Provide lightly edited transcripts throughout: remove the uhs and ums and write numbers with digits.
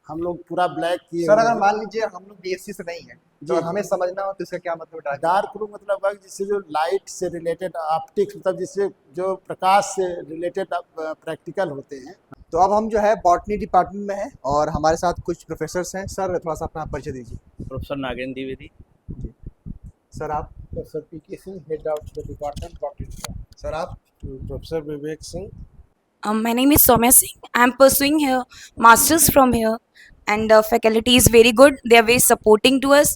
हम लोग पूरा ब्लैक किए सर हुए अगर हैं। मान लीजिए हम लोग बीएससी से नहीं है तो जी हमें समझना हो तो इसका क्या मतलब डार्क डार्क रूम मतलब है जिससे जो लाइट से रिलेटेड ऑप्टिक्स मतलब जिससे जो प्रकाश से रिलेटेड प्रैक्टिकल होते हैं। तो अब हम जो है बॉटनी डिपार्टमेंट में हैं और हमारे साथ कुछ प्रोफेसर्स हैं। सर थोड़ा सा अपना परिचय दीजिए। प्रोफेसर नागेंद्र द्विवेदी। जी सर आप। Professor P K. Singh, head of the department botany. Sir आप। Professor Vivek Singh. My name is Soumya Singh. I'm pursuing here masters from here, and the faculty is very good. They are very supporting to us,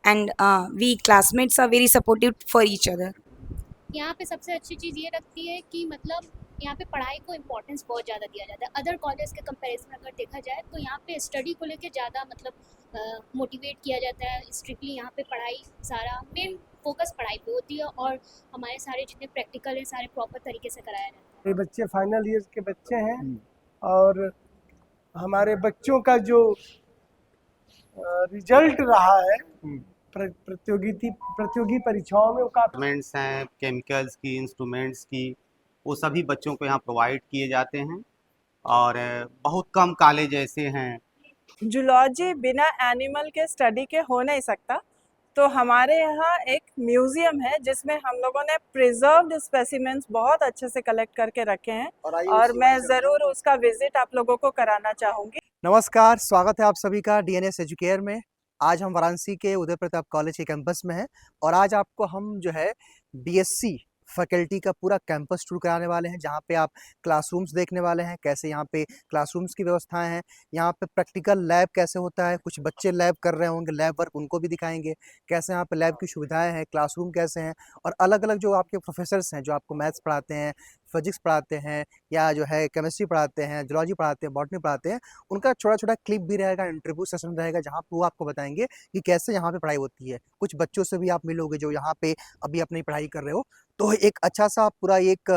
and we classmates are very supportive for each other. यहाँ पे सबसे अच्छी चीज़ ये लगती है कि मतलब यहाँ पे पढ़ाई को इम्पोर्टेंस बहुत ज़्यादा दिया जाता है। अदर कॉलेज के कंपैरिजन अगर देखा जाए तो यहाँ पे स्टडी को लेके ज़्यादा मतलब मोटिवेट किया जाता है। स्ट्रिक्टली यहाँ पे पढ़ाई सारा मेन फोकस पढ़ाई पे होती है और हमारे सारे जितने प्रैक्टिकल हैं सारे प्रॉपर तरीके से कराया जाता है। ये बच्चे फाइनल ईयर के बच्चे हैं और हमारे बच्चों का जो रिजल्ट रहा है प्रतियोगी परीक्षाओं में वो काफी इंस्ट्रूमेंट्स हैं, केमिकल्स की, इंस्ट्रूमेंट्स की, वो सभी बच्चों को यहाँ प्रोवाइड किए जाते हैं। और बहुत कम कॉलेज ऐसे हैं। जूलॉजी बिना एनिमल के स्टडी के हो नहीं सकता, तो हमारे यहाँ एक म्यूजियम है जिसमें हम लोगों ने प्रिजर्व्ड स्पेसिमेंट्स बहुत अच्छे से कलेक्ट करके रखे हैं और मैं ज़रूर उसका विजिट आप लोगों को कराना चाहूँगी। नमस्कार, स्वागत है आप सभी का डीएनएस एजुकेयर में। आज हम वाराणसी के उदय प्रताप कॉलेज के कैंपस में हैं और आज आपको हम जो है बीएससी फैकल्टी का पूरा कैंपस टूर कराने वाले हैं, जहाँ पे आप क्लासरूम्स देखने वाले हैं, कैसे यहाँ पे क्लासरूम्स की व्यवस्थाएं हैं, यहाँ पे प्रैक्टिकल लैब कैसे होता है, कुछ बच्चे लैब कर रहे होंगे, लैब वर्क उनको भी दिखाएंगे, कैसे यहाँ पे लैब की सुविधाएं हैं, क्लासरूम कैसे हैं, और अलग अलग जो आपके प्रोफेसर्स हैं जो आपको मैथ्स पढ़ाते हैं, फिजिक्स पढ़ाते हैं, या जो है केमिस्ट्री पढ़ाते हैं, जूलॉजी पढ़ाते हैं, बॉटनी पढ़ाते हैं, उनका छोटा छोटा क्लिप भी रहेगा, इंटरव्यू सेशन रहेगा, जहाँ पर वो आपको बताएंगे कि कैसे यहाँ पे पढ़ाई होती है। कुछ बच्चों से भी आप मिलोगे जो यहाँ पे अभी अपनी पढ़ाई कर रहे हो। तो एक अच्छा सा पूरा एक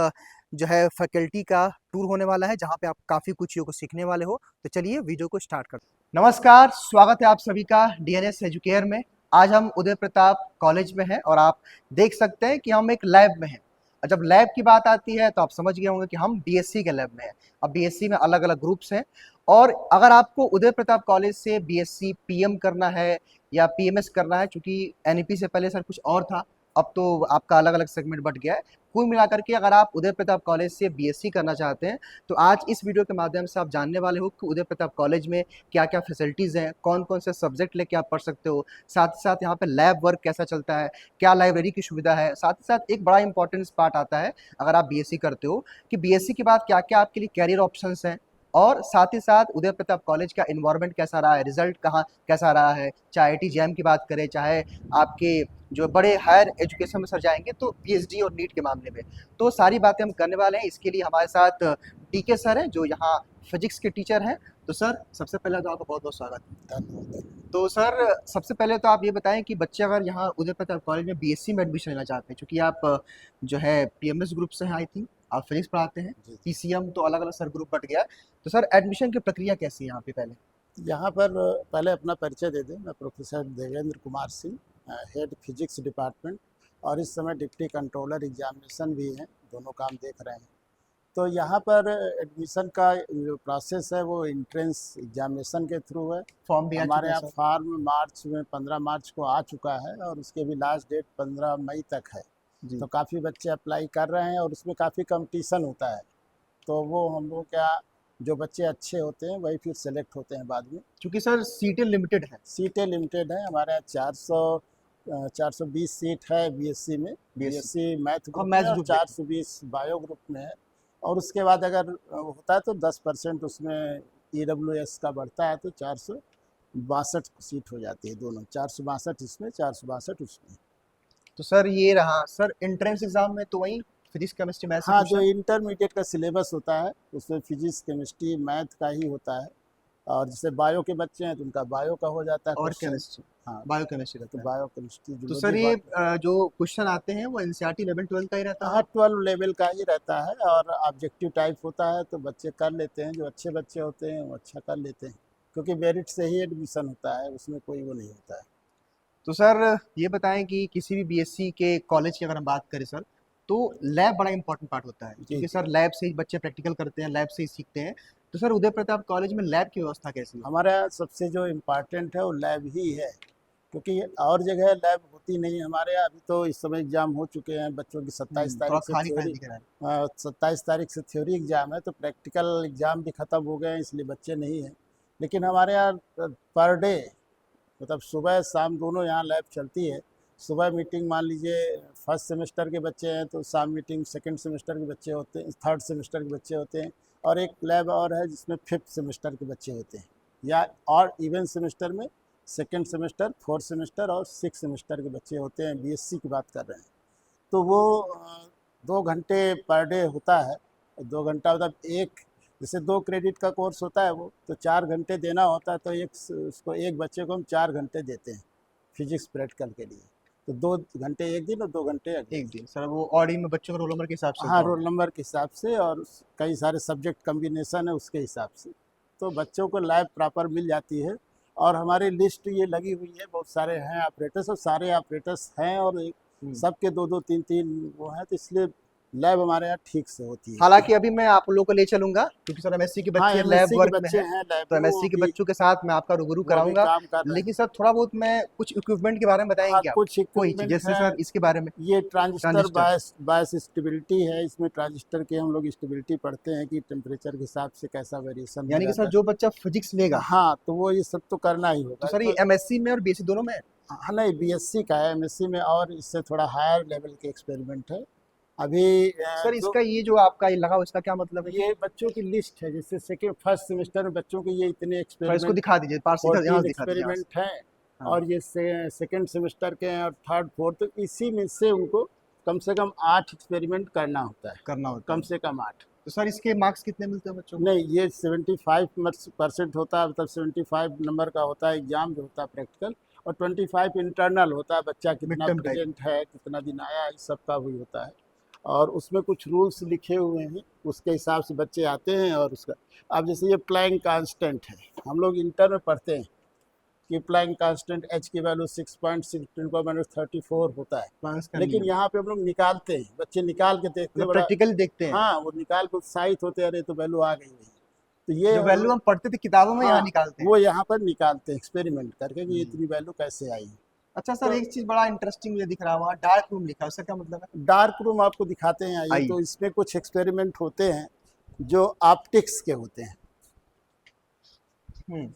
जो है फैकल्टी का टूर होने वाला है, जहाँ पे आप काफ़ी कुछ चीज़ों को सीखने वाले हो। तो चलिए वीडियो को स्टार्ट करते हैं। नमस्कार, स्वागत है आप सभी का डीएनएस एजुकेयर में। आज हम उदय प्रताप कॉलेज में हैं और आप देख सकते हैं कि हम एक लैब में हैं। और जब लैब की बात आती है तो आप समझ गए होंगे कि हम बीएससी के लैब में हैं। अब बीएससी में अलग अलग ग्रुप्स हैं और अगर आपको उदय प्रताप कॉलेज से बीएससी पीएम करना है या पीएमएस करना है, चूँकि एनईपी से पहले सर कुछ और था, अब तो आपका अलग अलग सेगमेंट बट गया है। कुल मिलाकर के अगर आप उदय प्रताप कॉलेज से बीएससी करना चाहते हैं तो आज इस वीडियो के माध्यम से आप जानने वाले हो कि उदय प्रताप कॉलेज में क्या क्या फैसिलिटीज़ हैं, कौन कौन से सब्जेक्ट लेके आप पढ़ सकते हो, साथ ही साथ यहाँ पे लैब वर्क कैसा चलता है, क्या लाइब्रेरी की सुविधा है, साथ ही साथ एक बड़ा इंपॉर्टेंट पार्ट आता है अगर आप बीएससी करते हो कि बीएससी के बाद क्या क्या आपके लिए कैरियर ऑप्शंस हैं, और साथ ही साथ उदय प्रताप कॉलेज का इन्वायरमेंट कैसा रहा है, रिजल्ट कहाँ कैसा रहा है, चाहे आईआईटी जैम की बात करें, चाहे आपके जो बड़े हायर एजुकेशन में सर जाएंगे तो पीएचडी और नीट के मामले में, तो सारी बातें हम करने वाले हैं। इसके लिए हमारे साथ टीके सर हैं जो यहाँ फिजिक्स के टीचर हैं। तो सर सबसे पहले तो आपका बहुत बहुत स्वागत है। धन्यवाद। तो सर सबसे पहले तो आप ये बताएं कि बच्चे अगर यहाँ उदय प्रताप कॉलेज में बीएससी में एडमिशन लेना चाहते हैं, क्योंकि आप जो है पीएमएस ग्रुप से हैं, आई थिंक आप फिजिक्स पढ़ाते हैं, पीसीएम तो अलग अलग सर ग्रुप बट गया, तो सर एडमिशन की प्रक्रिया कैसी है यहाँ पे? पहले यहाँ पर पहले अपना परिचय दे दें। मैं professor Devendra Kumar Singh, head physics department, और इस समय डिप्टी कंट्रोलर एग्जामिनेशन भी हैं, दोनों काम देख रहे हैं। तो यहाँ पर एडमिशन का जो प्रोसेस है वो एंट्रेंस एग्जामिनेशन के थ्रू है। फॉर्म भी हमारे यहाँ फॉर्म मार्च में 15 मार्च को आ चुका है और उसके भी लास्ट डेट 15 मई तक है। तो काफ़ी बच्चे अप्लाई कर रहे हैं और उसमें काफ़ी कंपटीशन होता है। तो वो हम लोग क्या, जो बच्चे अच्छे होते हैं वही फिर सेलेक्ट होते हैं बाद में, क्योंकि सर सीटें लिमिटेड हैं। सीटें लिमिटेड हैं। हमारे यहाँ 420 सीट है बीएससी में, बीएससी मैथ ग्रुप में, और 420 बायो ग्रुप में है। और उसके बाद अगर होता है तो 10% उसमें ईडब्ल्यूएस का बढ़ता है तो 462 सीट हो जाती है, दोनों 462 इसमें, 462 उसमें। तो सर ये रहा सर एंट्रेंस एग्जाम में तो वही फिजिक्स केमिस्ट्री मैथ। हाँ, जो इंटरमीडिएट का सिलेबस होता है उसमें फिजिक्स केमिस्ट्री मैथ का ही होता है, और जैसे बायो के बच्चे हैं तो उनका बायो का हो जाता है, और केमिस्ट्री, हाँ बायो केमिस्ट्री का, तो बायो केमिस्ट्री। तो सर ये जो क्वेश्चन आते हैं वो एनसीईआरटी लेवल 12 का ही रहता है? हाँ, 12 लेवल का ही रहता है और ऑब्जेक्टिव टाइप होता है, तो बच्चे कर लेते हैं, जो अच्छे बच्चे होते हैं वो अच्छा कर लेते हैं, क्योंकि मेरिट से ही एडमिशन होता है, उसमें कोई वो नहीं होता है। तो सर ये बताएं कि किसी भी बीएससी के कॉलेज की अगर हम बात करें सर, तो लैब बड़ा इंपॉर्टेंट पार्ट होता है, क्योंकि सर लैब से ही बच्चे प्रैक्टिकल करते हैं, लैब से ही सीखते हैं। तो सर उदय प्रताप कॉलेज में लैब की व्यवस्था कैसी है? हमारे यहाँ सबसे जो इम्पोर्टेंट है वो लैब ही है, क्योंकि और जगह लैब होती नहीं है। हमारे यहाँ अभी तो इस समय एग्जाम हो चुके हैं बच्चों की 27 थोड़ा तारीख से खाली थ्योरी, दिख रहा है। 27 तारीख से थ्योरी एग्जाम है, तो प्रैक्टिकल एग्जाम भी ख़त्म हो गए हैं, इसलिए बच्चे नहीं हैं। लेकिन हमारे यहाँ पर डे मतलब सुबह शाम दोनों यहाँ लैब चलती है। सुबह मीटिंग मान लीजिए फर्स्ट सेमेस्टर के बच्चे हैं तो शाम मीटिंग सेकंड सेमेस्टर के बच्चे होते हैं, थर्ड सेमेस्टर के बच्चे होते हैं, और एक लैब और है जिसमें फिफ्थ सेमेस्टर के बच्चे होते हैं, या और इवन सेमेस्टर में सेकंड सेमेस्टर, फोर्थ सेमेस्टर और सिक्स सेमेस्टर के बच्चे होते हैं। बीएससी की बात कर रहे हैं, तो वो 2 घंटे पर डे होता है। 2 घंटा मतलब एक जैसे 2 क्रेडिट का कोर्स होता है वो, तो 4 घंटे देना होता है, तो उसको एक बच्चे को हम 4 घंटे देते हैं फिजिक्स प्रैक्टिकल के लिए। तो 2 घंटे एक दिन और 2 घंटे एक दिन। सर वो ऑडी में बच्चों का रोल नंबर के हिसाब से? हाँ, रोल नंबर के हिसाब से, और कई सारे सब्जेक्ट कम्बिनेशन है उसके हिसाब से, तो बच्चों को लैब प्रॉपर मिल जाती है। और हमारी लिस्ट ये लगी हुई है, बहुत सारे हैं ऑपरेटर्स, और सारे ऑपरेटर्स हैं, और सबके 2-2 3-3 वो हैं, तो इसलिए लैब हमारे यहाँ ठीक से होती है। हालांकि अभी मैं आप लोगों को ले चलूंगा क्योंकि सर एमएससी के हाँ, बच्चे लैब एमएससी के वर्क में बच्चे हैं, हैं लैब तो में, एमएससी के वो भी- बच्चों के साथ मैं आपका रूबरू वो भी कराऊंगा। काम कर रहे हैं। लेकिन सर थोड़ा बहुत मैं कुछ इक्विपमेंट के बारे में बताएंगे हाँ, क्या? कुछ कोई चीज इक्विपमेंट जैसे है। सर इसके बारे में? ये ट्रांजिस्टर ट्रांजिस्टर। बायस स्टेबिलिटी है। इसमें ट्रांजिस्टर की हम लोग स्टेबिलिटी पढ़ते हैं कि टेम्परेचर के हिसाब से कैसा वेरिएशन यानी कि सर जो बच्चा फिजिक्स लेगा, हाँ, तो वो ये सब तो करना ही होगा। तो सर ये एमएससी में और बीएससी दोनों में है? हाँ, नहीं, बीएससी का है, एमएससी में और इससे थोड़ा हायर लेवल के एक्सपेरिमेंट है अभी। सर इसका ये जो आपका ये लगा इसका क्या मतलब है? ये बच्चों की लिस्ट है, जैसे सेकेंड फर्स्ट सेमेस्टर में बच्चों के ये इतने सर इसको एक्सपेरिमेंट दिखा दीजिए, पार्सल यहाँ से दिखा दीजिए यहाँ से। एक्सपेरिमेंट हैं, हाँ। और ये सेकेंड सेमेस्टर के हैं और थर्ड फोर्थ, तो इसी में से उनको कम से कम 8 एक्सपेरिमेंट करना होता है, करना होता कम है। से कम 8। तो सर इसके मार्क्स कितने मिलते हैं बच्चों को? नहीं, ये 75% होता है, मतलब 75 नंबर का होता है एग्जाम जो होता है प्रैक्टिकल, और 25 इंटरनल होता है, बच्चा कितना Midterm type। प्रेजेंट है, कितना दिन आया, इस सब का भी होता है। और उसमें कुछ रूल्स लिखे हुए हैं, उसके हिसाब से बच्चे आते हैं। और उसका अब जैसे ये प्लैंक कांस्टेंट है, हम लोग इंटर में पढ़ते हैं कि प्लैंक कांस्टेंट एच की वैल्यू 6.6 × 10⁻⁴ होता है, Plans का लेकिन नहीं है। यहाँ पे हम लोग निकालते हैं, बच्चे निकाल के देखते हैं, मतलब बड़ा प्रैक्टिकल देखते हैं। हाँ, वो निकाल के उत्साहित होते हैं, अरे तो वैल्यू आ गई वही। तो ये जो वैल्यू हम पढ़ते थे किताबों में यहाँ हाँ, निकालते हैं। वो यहाँ पर निकालते हैं एक्सपेरिमेंट करके कि ये इतनी वैल्यू कैसे आई। अच्छा सर एक चीज बड़ा इंटरेस्टिंग मुझे दिख रहा है, वहाँ डार्क रूम लिखा है, उसका क्या मतलब है? डार्क रूम आपको दिखाते हैं आइए। आइए। तो इसमें कुछ एक्सपेरिमेंट होते हैं जो ऑप्टिक्स के होते हैं।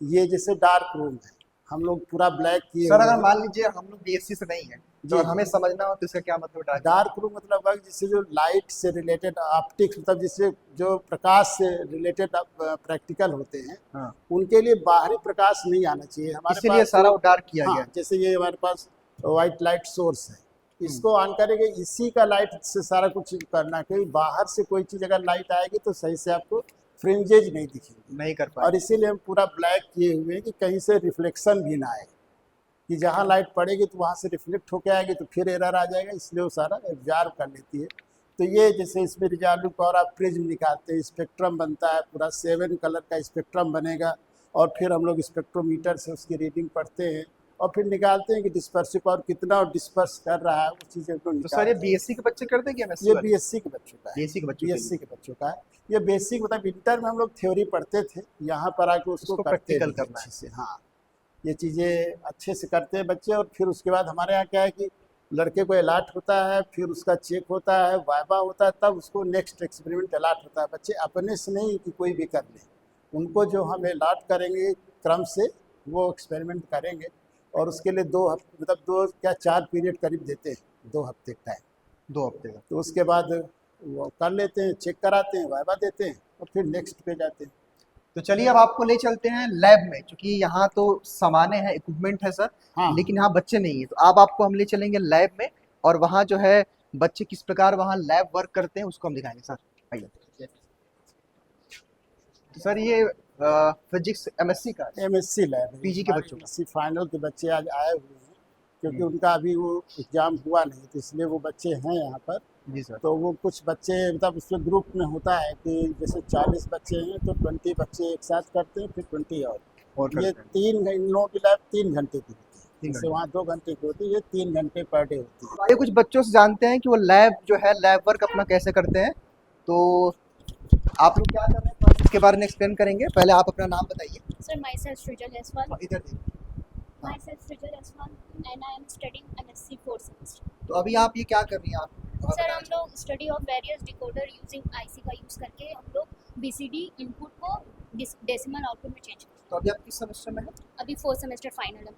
ये जैसे डार्क रूम है, हम लोग पूरा ब्लैक किए सर हुए अगर हैं। मान लीजिए हम लोग बीएससी से नहीं है तो जी। हमें समझना हो तो इसका क्या मतलब डार्क? डार्क रूम मतलब है जिससे जो लाइट से रिलेटेड ऑप्टिक्स, मतलब जिससे जो प्रकाश से रिलेटेड प्रैक्टिकल होते हैं, हाँ। उनके लिए बाहरी प्रकाश नहीं आना चाहिए हमारे इसीलिए पास। सारा वो डार्क किया हाँ, गया। जैसे ये हमारे पास वाइट लाइट सोर्स है, इसको ऑन करेंगे, इसी का लाइट से सारा कुछ करना है, क्योंकि बाहर से कोई चीज़ अगर लाइट आएगी तो सही से आपको फ्रिंजेज नहीं दिखेंगे। नहीं कर पाए। और इसीलिए हम पूरा ब्लैक किए हुए हैं कि कहीं से रिफ्लेक्शन भी ना आए, कि जहाँ लाइट पड़ेगी तो वहाँ से रिफ्लेक्ट होकर आएगी तो फिर एरर आ जाएगा, इसलिए वो सारा एब्जॉर्ब कर लेती है। तो ये जैसे इसमें रिजॉल्विंग पावर आप प्रिज्म निकालते हैं, स्पेक्ट्रम बनता है, पूरा 7 कलर का स्पेक्ट्रम बनेगा, और फिर हम लोग स्पेक्ट्रोमीटर से उसकी रीडिंग पढ़ते हैं और फिर निकालते हैं कि डिस्पर्सिव पावर कितना और डिस्पर्स कर रहा है, वो चीज़ें को तो सर ये बीएससी के बच्चे करते हैं क्या? ये बीएससी के बच्चों का है। बीएससी के बच्चों बीएससी के बच्चों का है ये। बेसिक मतलब इंटर में हम लोग थ्योरी पढ़ते थे, यहाँ पर आके उसको उसको करते practical भी करना अच्छे से। हाँ, ये चीज़ें अच्छे से करते हैं बच्चे। और फिर उसके बाद हमारे यहाँ क्या है कि लड़के को अलाट होता है, फिर उसका चेक होता है, वाइवा होता है, तब उसको नेक्स्ट एक्सपेरिमेंट अलाट होता है। बच्चे अपने से नहीं कि कोई भी कर ले, उनको जो हम अलाट करेंगे क्रम से वो एक्सपेरिमेंट करेंगे, और उसके लिए 2 हफ्ते मतलब 2 क्या 4 पीरियड करीब देते हैं, 2 हफ्ते टाइम। 2 हफ्ते का। तो उसके बाद वो कर लेते हैं, चेक कराते हैं, वाइवा देते हैं, और फिर नेक्स्ट पे जाते हैं। तो चलिए अब आपको ले चलते हैं लैब में, क्योंकि यहाँ तो सामान्य है, इक्विपमेंट है सर, हाँ, लेकिन यहाँ बच्चे नहीं है। तो अब आपको हम ले चलेंगे लैब में, और वहाँ जो है बच्चे किस प्रकार वहाँ लैब वर्क करते हैं उसको हम दिखाएंगे। सर आइए। तो सर ये फिजिक्स एमएससी का एमएससी लैब है, पीजी के बच्चों का। एमएससी फाइनल के बच्चे आज आए हुए हैं, क्योंकि उनका अभी वो एग्जाम हुआ नहीं, तो इसलिए वो बच्चे हैं यहाँ पर। जी सर। तो वो कुछ बच्चे मतलब उसमें ग्रुप में होता है कि जैसे 40 बच्चे हैं तो 20 बच्चे एक साथ करते हैं, फिर 20 और ये 3 इन लोगों की लैब 3 घंटे की होती है, जैसे वहाँ 2 घंटे की होती है, ये 3 घंटे पर डे होती है। आइए कुछ बच्चों से जानते हैं कि वो लैब जो है लैब वर्क अपना कैसे करते हैं। तो आप लोग क्या कर रहे हैं? इसके बारे में एक्सप्लेन करेंगे। पहले आप अपना नाम बताइए। Sir, myself Srijal Jaiswal. इधर देखिए। Myself Srijal Jaiswal, and I am studying MSc 4th semester. तो अभी आप ये क्या कर रही हैं आप? सर हम लोग study of various decoder using IC का यूज करके हम लोग बीसीडी इनपुट को डेसिमल आउटपुट में चेंज करते तो अभी आप किस सेमेस्टर में हैं? हैं। अभी 4th सेमेस्टर फाइनल है।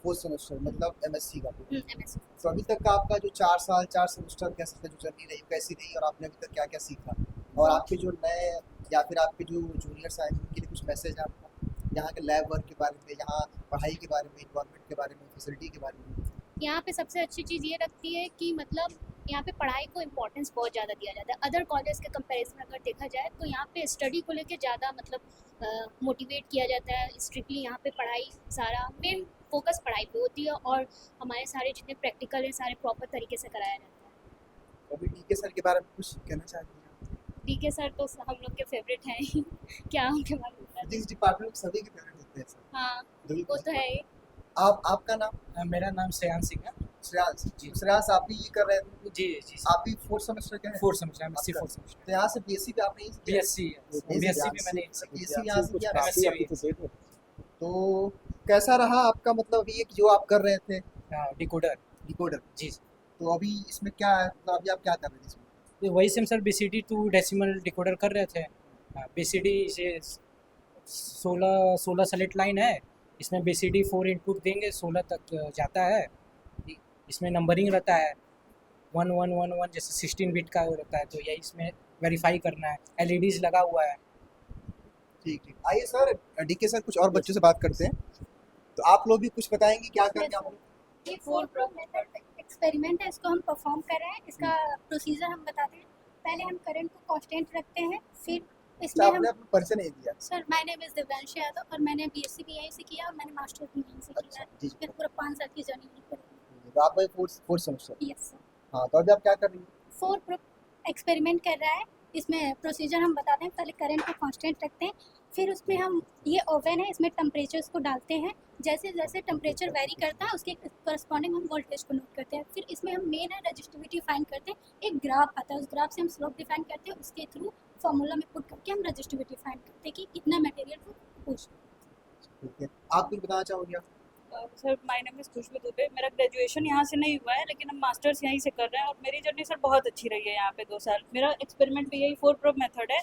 4th सेमेस्टर मतलब एमएससी का। एमएससी। तो अभी तक का आपका जो 4 साल 4 सेमेस्टर कह सकते हैं जो जर्नी रही कैसी रही, और आपने अभी तक क्या क्या सीखा, और आपके जो नए या फिर आपके जो जूनियर्स आए उनके लिए कुछ मैसेज है आपका यहाँ के लैब वर्क के बारे में, यहाँ पढ़ाई के बारे में, इन्वायरमेंट के बारे में, फैसिलिटी के बारे में? यहाँ पे सबसे अच्छी चीज़ ये लगती है कि मतलब यहाँ पे पढ़ाई को इम्पोर्टेंस बहुत ज़्यादा दिया जाता है। अदर कॉलेज के कंपैरिजन अगर देखा जाए तो यहाँ पे स्टडी को लेके ज़्यादा मतलब मोटिवेट किया जाता है। स्ट्रिक्टली यहाँ पे पढ़ाई सारा मेन फोकस पढ़ाई पे होती है, और हमारे सारे जितने प्रैक्टिकल हैं सारे प्रॉपर तरीके से कराया जाता है। अभी डीके सर के बारे में कुछ कहना चाहती हैं? डीके सर तो हम लोग के फेवरेट हैं ही। क्या उनके बारे में बताएं? जिस डिपार्टमेंट में सभी के फेवरेट होते हैं सर। हाँ वो तो है ही। आपका नाम? मेरा नाम श्रेयांश सिंह है। श्रेयांश जी। श्रेयांश आप भी ये कर रहे थे? जी जी आप भी 4th सेमेस्टर के हैं? 4th semester MSc 4th semester. तो यहाँ से बीएससी पे आपने बीएससी बीएससी में मैंने बीएससी यहाँ से किया, MSc MSc भी। तो कैसा रहा आपका, मतलब अभी एक जो आप कर रहे थे डिकोडर। डिकोडर जी। तो अभी इसमें क्या है, मतलब अभी आप क्या कर रहे थे इसमें? तो वही same sir BCD to decimal decoder कर रहे थे। बीसीडी से 16 सेलेक्ट लाइन है, इसमें बीसीडी 4 इनपुट देंगे, 16 तक जाता है। इसमें नंबरिंग रहता है 1 1 1 1 जैसे 16 बिट का रहता है, तो यही इसमें वेरीफाई करना है। एलईडीज लगा हुआ है। ठीक ठीक। आइए सर, डीके सर कुछ और बच्चों से बात करते हैं, तो आप लोग भी कुछ बताएंगे क्या करके आप लोग? ये 4 प्रो मेथड एक्सपेरिमेंट है, इसको हम परफॉर्म कर रहे हैं। इसका प्रोसीजर हम बताते हैं। पहले हम करंट को कांस्टेंट रखते हैं, फिर इसमें हम आपने अपना परिचय नहीं दिया। Sir my name is Divyanshi Yadav और मैंने बीएससी भी यहीं से किया और मैंने मास्टर्स भी यहीं से किया है। जी। फिर पूरा 5 साल की जर्नी यहीं पर तो आप भाई 4th सेमेस्टर। Yes sir. हाँ, तो अभी आप क्या कर रही हैं? 4 प्रो एक्सपेरिमेंट कर रहा है। इसमें प्रोसीजर हम बताते हैं। पहले करंट को कांस्टेंट रखते हैं, फिर उसमें हम ये ओवन है, इसमें टेम्परेचर्स को डालते हैं। जैसे जैसे टेम्परेचर वेरी करता है उसके करस्पॉन्डिंग हम वोल्टेज को नोट करते हैं। फिर इसमें हम मेन है रजिस्टिविटी फाइंड करते हैं। एक ग्राफ आता है, उस ग्राफ से हम स्लोप डिफाइन करते हैं, उसके थ्रू फार्मूला में पुट करके हम रजिस्टिविटी फाइंड करते हैं कि इतना मटेरियल को पुश। ठीक है, आप कुछ बताना चाहोगे? सर माय नेम इज़ खुशबू दुबे। मेरा ग्रेजुएशन यहाँ से नहीं हुआ है, लेकिन हम मास्टर्स यहीं से कर रहे हैं और मेरी जर्नी सर बहुत अच्छी रही है यहाँ पे 2 साल। मेरा एक्सपेरिमेंट भी यही 4 प्रो मेथड है,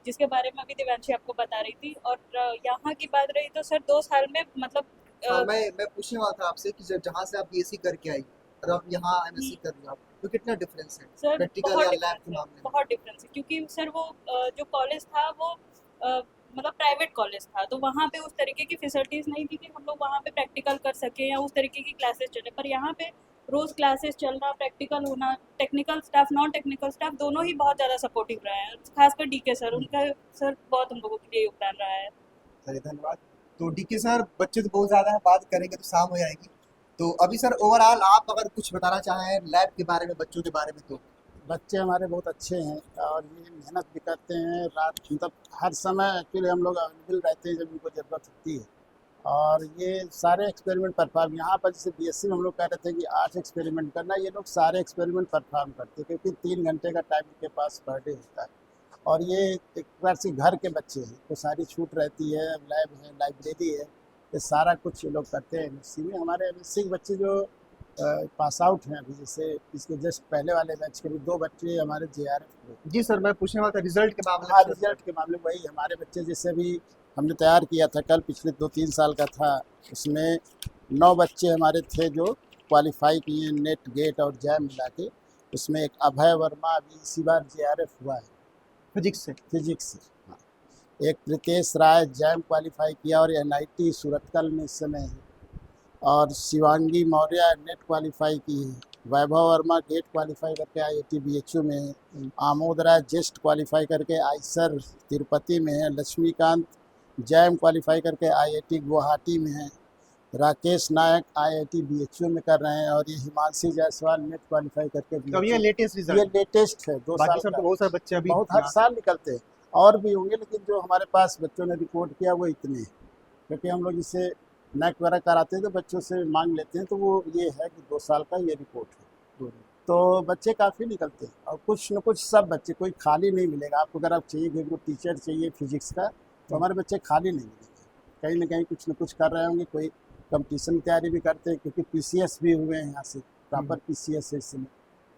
जिसके बारे में अभी दिव्यांशी आपको बता रही थी। और यहाँ की बात रही तो सर 2 साल में मतलब मैं पूछने वाला था आपसे कि जहाँ से आप बीएससी करके आई और आप यहाँ एमएससी कर रही हो, तो कितना डिफरेंस है सर प्रैक्टिकल बहुत या लैब डिफरेंस के है, मामले में? बहुत डिफरेंस है। क्योंकि सर वो जो कॉलेज था वो मतलब प्राइवेट कॉलेज था, तो वहाँ पे उस तरीके की फैसिलिटीज़ नहीं थी कि हम लोग वहाँ पे प्रैक्टिकल कर सकें या उस तरीके की क्लासेस चले। पर यहाँ पे रोज़ क्लासेस चलना, प्रैक्टिकल होना, technical staff non technical staff दोनों ही बहुत ज़्यादा सपोर्टिव रहे हैं। खासकर डीके सर, उनका सर बहुत हम लोगों के लिए योगदान रहा है। चलिए धन्यवाद। तो डीके सर, बच्चे तो बहुत ज़्यादा है, बात करेंगे तो शाम हो जाएगी। तो अभी सर ओवरऑल आप अगर कुछ बताना चाहें लैब के बारे में, बच्चों के बारे में, तो बच्चे हमारे बहुत अच्छे हैं और ये मेहनत भी करते हैं। रात मतलब हर समय एक्चुअली हम लोग अवेलेबल रहते हैं जब उनको ज़रूरत होती है। और ये सारे एक्सपेरिमेंट परफॉर्म यहाँ पर जैसे बीएससी में हम लोग कह रहे थे कि 8 एक्सपेरिमेंट करना, ये लोग सारे एक्सपेरिमेंट परफॉर्म करते हैं क्योंकि 3 घंटे का टाइम उनके पास पर डे होता है। और ये एक प्रकार से घर के बच्चे हैं तो सारी छूट रहती है, लैब है, लाइब्रेरी है, ये सारा कुछ ये लोग करते हैं एमएससी में। हमारे एमएससी के बच्चे जो पास आउट हैं अभी, जैसे इसके जस्ट पहले वाले बैच के भी 2 बच्चे हमारे जेआरएफ हुए। जी सर, मैं पूछने वाला था रिजल्ट के मामले हाँ, में। रिजल्ट के मामले में वही हमारे बच्चे जैसे भी हमने तैयार किया था कल, पिछले 2-3 साल का था, उसमें 9 बच्चे हमारे थे जो क्वालिफाई किए नेट गेट और जैम मिला के। उसमें एक अभय वर्मा अभी इसी बार जेआरएफ हुआ है फिजिक्स से। हाँ। एक प्रीतेश राय जैम क्वालिफाई किया और एनआईटी सूरतकल में इस समय है। और शिवांगी मौर्य नेट क्वालिफाई की है। वैभव वर्मा गेट क्वालिफाई करके आईआईटी बीएचयू में है। आमोद राय जेस्ट क्वालिफाई करके आईसर तिरुपति में है। लक्ष्मीकांत जैम क्वालिफाई करके आईआईटी गुवाहाटी में है। राकेश नायक आईआईटी बीएचयू में कर रहे हैं। और ये हिमांशी जायसवाल नेट क्वालिफाई करके कब ये लेटेस्ट ये रिजल्ट? लेटेस्ट है, 2 साल बाकी सर का। तो बहुत सारे बच्चे अभी बहुत हर साल निकलते हैं और भी होंगे, लेकिन जो हमारे पास बच्चों ने रिपोर्ट किया वो इतने हैं। क्योंकि हम लोग इसे नेक वगैरह कराते हैं तो बच्चों से मांग लेते हैं, तो वो ये है कि 2 साल का ये रिपोर्ट है। तो बच्चे काफ़ी निकलते हैं, और कुछ न कुछ सब बच्चे, कोई खाली नहीं मिलेगा आपको। अगर आप चाहिए कि कोई टीचर चाहिए फिजिक्स का, तो हमारे बच्चे खाली नहीं मिलेंगे, कहीं ना कहीं कुछ न कुछ कर रहे होंगे। कोई कंपटीशन की तैयारी भी करते हैं, क्योंकि पीसीएस भी हुए हैं यहाँ से, प्रॉपर पीसीएस है इस समय,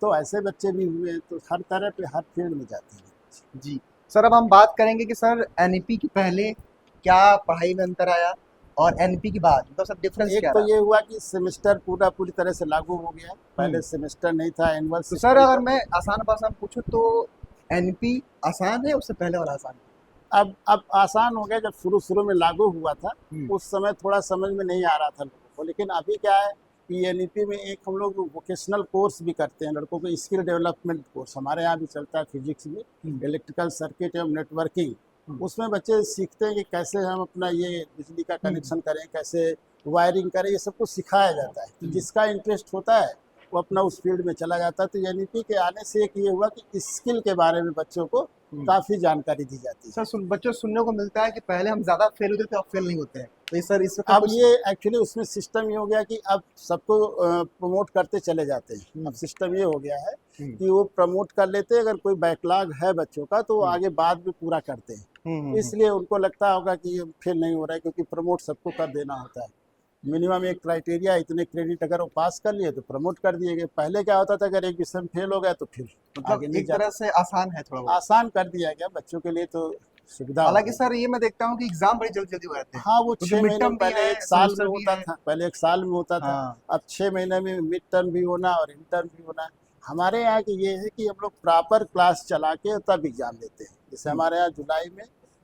तो ऐसे बच्चे भी हुए हैं। तो हर तरह पे हर फील्ड में जाते हैं। जी सर, अब हम बात करेंगे कि सर एनईपी के पहले क्या पढ़ाई में अंतर आया और एनईपी के बाद, मतलब सर डिफरेंस एक क्या तो रहा? ये हुआ कि सेमेस्टर पूरी तरह से लागू हो गया है। पहले सेमेस्टर नहीं था, एनुअल। तो सर अगर मैं आसान भाषा में पूछूं तो एनईपी आसान है उससे पहले वाला आसान है? अब आसान हो गया। जब शुरू में लागू हुआ था, उस समय थोड़ा समझ में नहीं आ रहा था लोगों को, लेकिन अभी क्या है कि एनईपी में एक हम लोग वोकेशनल कोर्स भी करते हैं लड़कों को, स्किल डेवलपमेंट कोर्स हमारे यहाँ भी चलता है फिजिक्स में, इलेक्ट्रिकल सर्किट एवं नेटवर्किंग। उसमें बच्चे सीखते हैं कि कैसे हम अपना ये बिजली का कनेक्शन करें, कैसे वायरिंग करें, ये सब कुछ सिखाया जाता है। तो जिसका इंटरेस्ट होता है वो अपना उस फील्ड में चला जाता है। तो एनईपी के आने से एक ये हुआ कि स्किल के बारे में बच्चों को काफ़ी जानकारी दी जाती है। सर बच्चों सुनने को मिलता है कि पहले हम ज़्यादा फेल होते थे, अब फेल नहीं होते हैं, तो ये सर इससे अब ये एक्चुअली उसमें सिस्टम ये हो गया कि अब सबको प्रमोट करते चले जाते हैं। अब सिस्टम ये हो गया है कि वो प्रमोट कर लेते हैं, अगर कोई बैकलॉग है बच्चों का तो वो आगे बाद में पूरा करते हैं। इसलिए उनको लगता होगा कि ये फेल नहीं हो रहा है, क्योंकि प्रमोट सबको कर देना होता है। मिनिमम एक क्राइटेरिया, इतने क्रेडिट अगर वो पास कर लिए तो प्रमोट कर दिए गए। पहले क्या होता था, अगर एक विषय में फेल हो गया तो फिर आगे नहीं एक तरह से आसान है, थोड़ा आसान कर दिया गया बच्चों के लिए, तो सुविधा। हालांकि सर ये मैं देखता हूँ कि एग्जाम बड़ी जल्दी जल्दी हो जाते हैं। हाँ, वो 6 महीने में, पहले एक साल में होता था, पहले एक साल में होता था। अब 6 महीने में मिड टर्म भी होना और इंटर्म भी होना। हमारे यहाँ की ये है कि हम लोग प्रॉपर क्लास चला के तब एग्जाम देते हैं। जैसे हमारे यहाँ जुलाई में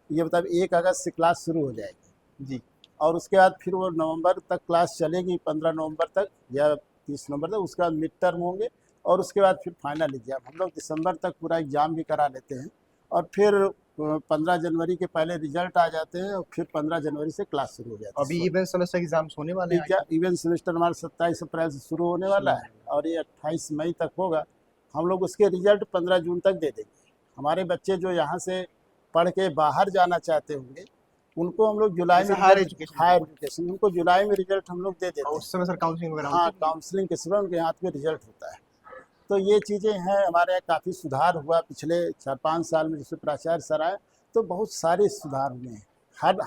ये मतलब 1 अगस्त से क्लास शुरू हो जाएगी जी, और उसके बाद फिर वो नवंबर तक क्लास चलेगी, 15 नवंबर तक या 30 नवंबर तक। उसके बाद मिड टर्म होंगे और उसके बाद फिर फाइनल एग्जाम। हम लोग दिसंबर तक पूरा एग्जाम भी करा लेते हैं, और फिर 15 जनवरी के पहले रिजल्ट आ जाते हैं, और फिर 15 जनवरी से क्लास शुरू हो जाती है। अभी इवेंट सेमेस्टर एग्जाम्स होने वाले हैं। इवेंट सेमेस्टर हमारा 27 अप्रैल से शुरू होने वाला है, और ये 28 मई तक होगा। हम लोग उसके रिजल्ट 15 जून तक दे देंगे। हमारे बच्चे जो यहाँ से पढ़ के बाहर जाना चाहते होंगे, उनको हम लोग जुलाई में, हायर एजुकेशन, उनको जुलाई में रिजल्ट हम लोग दे देते हैं। उस समय सर काउंसलिंग वगैरह? हाँ, काउंसलिंग के समय उनके हाथ में रिजल्ट होता है। तो ये चीज़ें हैं। हमारे यहाँ काफ़ी सुधार हुआ पिछले 4-5 साल में। जैसे प्राचार्य सर आए तो बहुत सारे सुधार हुए हैं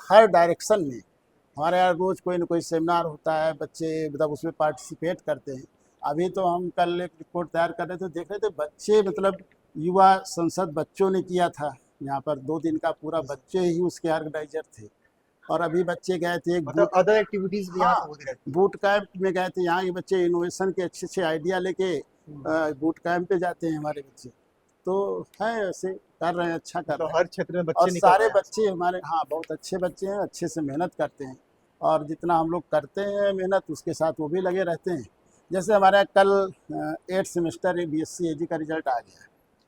हर डायरेक्शन में। हमारे यहाँ रोज़ कोई ना कोई सेमिनार होता है, बच्चे मतलब उसमें पार्टिसिपेट करते हैं। अभी तो हम कल एक रिपोर्ट तैयार कर रहे थे, देख रहे थे बच्चे, मतलब युवा संसद बच्चों ने किया था यहाँ पर, 2 दिन का पूरा बच्चे ही उसके ऑर्गेनाइजर थे। और अभी बच्चे गए थे मतलब अदर एक्टिविटीज भी यहाँ होती रहती है। बूट कैंप में गए थे। यहाँ के बच्चे इनोवेशन के अच्छे आइडिया लेके बूट कैंप पे जाते हैं हमारे बच्चे। तो है, ऐसे कर रहे हैं, अच्छा कर रहे हैं। हर क्षेत्र में बच्चे और सारे बच्चे हमारे, हाँ, बहुत अच्छे बच्चे हैं, अच्छे से मेहनत करते हैं। और जितना हम लोग करते हैं मेहनत, उसके साथ वो भी लगे रहते हैं। जैसे हमारे कल 8th सेमेस्टर BSc AG का रिजल्ट आ गया।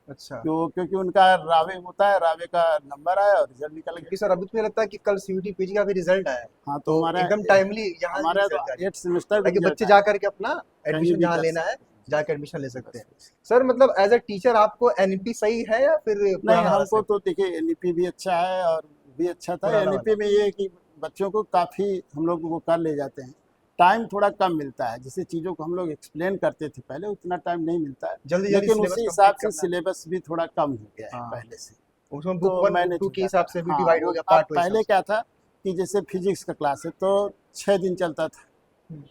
अच्छा, क्योंकि उनका रावे होता है, रावे का नंबर आया और रिजल्ट निकल गया। सर अभी तो मुझे लगता है कि कल CUET PG का भी रिजल्ट आया है। हाँ, तो हमारा एकदम टाइमली यहाँ हमारा तो 8th सेमेस्टर ताकि बच्चे जा करके अपना एडमिशन जहाँ लेना है जाकर एडमिशन ले सकते हैं। सर मतलब एज अ टीचर आपको NEP सही है या फिर? नहीं, हमको तो देखिए NEP भी अच्छा है और भी अच्छा था। NEP में ये है कि बच्चों को काफ़ी हम लोग वो कर ले जाते हैं, टाइम थोड़ा कम मिलता है। जैसे चीज़ों को हम लोग एक्सप्लेन करते थे पहले, उतना टाइम नहीं मिलता है, लेकिन उसी हिसाब से सिलेबस भी थोड़ा कम हो गया है पहले से। उसमें बुक 1 बुक 2 के हिसाब से भी डिवाइड हो गया पार्ट। पहले क्या था कि जैसे फिजिक्स का क्लास है तो 6 दिन चलता था।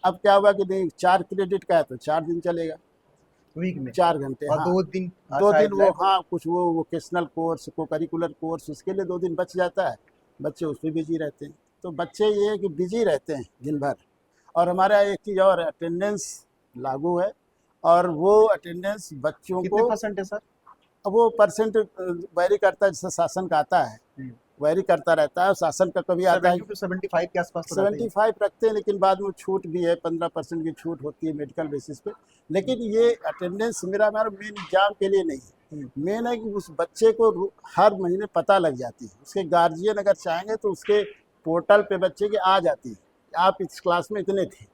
अब क्या हुआ कि नहीं, 4 क्रेडिट का है तो 4 दिन चलेगा, वीक में 4 घंटे। और 2 दिन वो, हाँ, कुछ वो वोकेशनल कोर्स, को करिकुलर कोर्स, उसके लिए 2 दिन बच जाता है। बच्चे उसमें बिजी रहते हैं। तो बच्चे ये है कि बिजी रहते हैं दिन भर। और हमारे यहाँ एक चीज़ और, अटेंडेंस लागू है, और वो अटेंडेंस बच्चों कितने को परसेंट है सर? अब वो परसेंट वैरी करता है, जैसे शासन का आता है वैरी करता रहता है। शासन का कभी आता है 75 के आसपास 75 रखते हैं, लेकिन बाद में छूट भी है, 15% की छूट होती है मेडिकल बेसिस पे। लेकिन ये अटेंडेंस मेरा मेन एग्जाम के लिए नहीं है, मेन है कि उस बच्चे को हर महीने पता लग जाती है। उसके गार्जियन अगर चाहेंगे तो उसके पोर्टल पे बच्चे की आ जाती है, आप इस क्लास में इतने थे,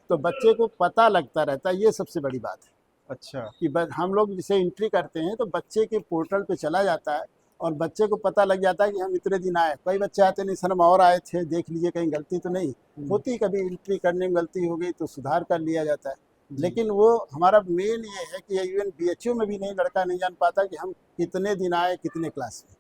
तो बच्चे को पता लगता रहता है। ये सबसे बड़ी बात है। अच्छा, कि हम लोग जिसे एंट्री करते हैं तो बच्चे के पोर्टल पे चला जाता है और बच्चे को पता लग जाता है कि हम इतने दिन आए। कई बच्चे आते नहीं, सर हम और आए थे, देख लीजिए कहीं गलती तो नहीं होती। कभी एंट्री करने में गलती हो गई तो सुधार कर लिया जाता है। लेकिन वो हमारा मेन ये है कि इवन BHU में भी नहीं लड़का नहीं जान पाता कि हम कितने दिन आए कितने क्लास में।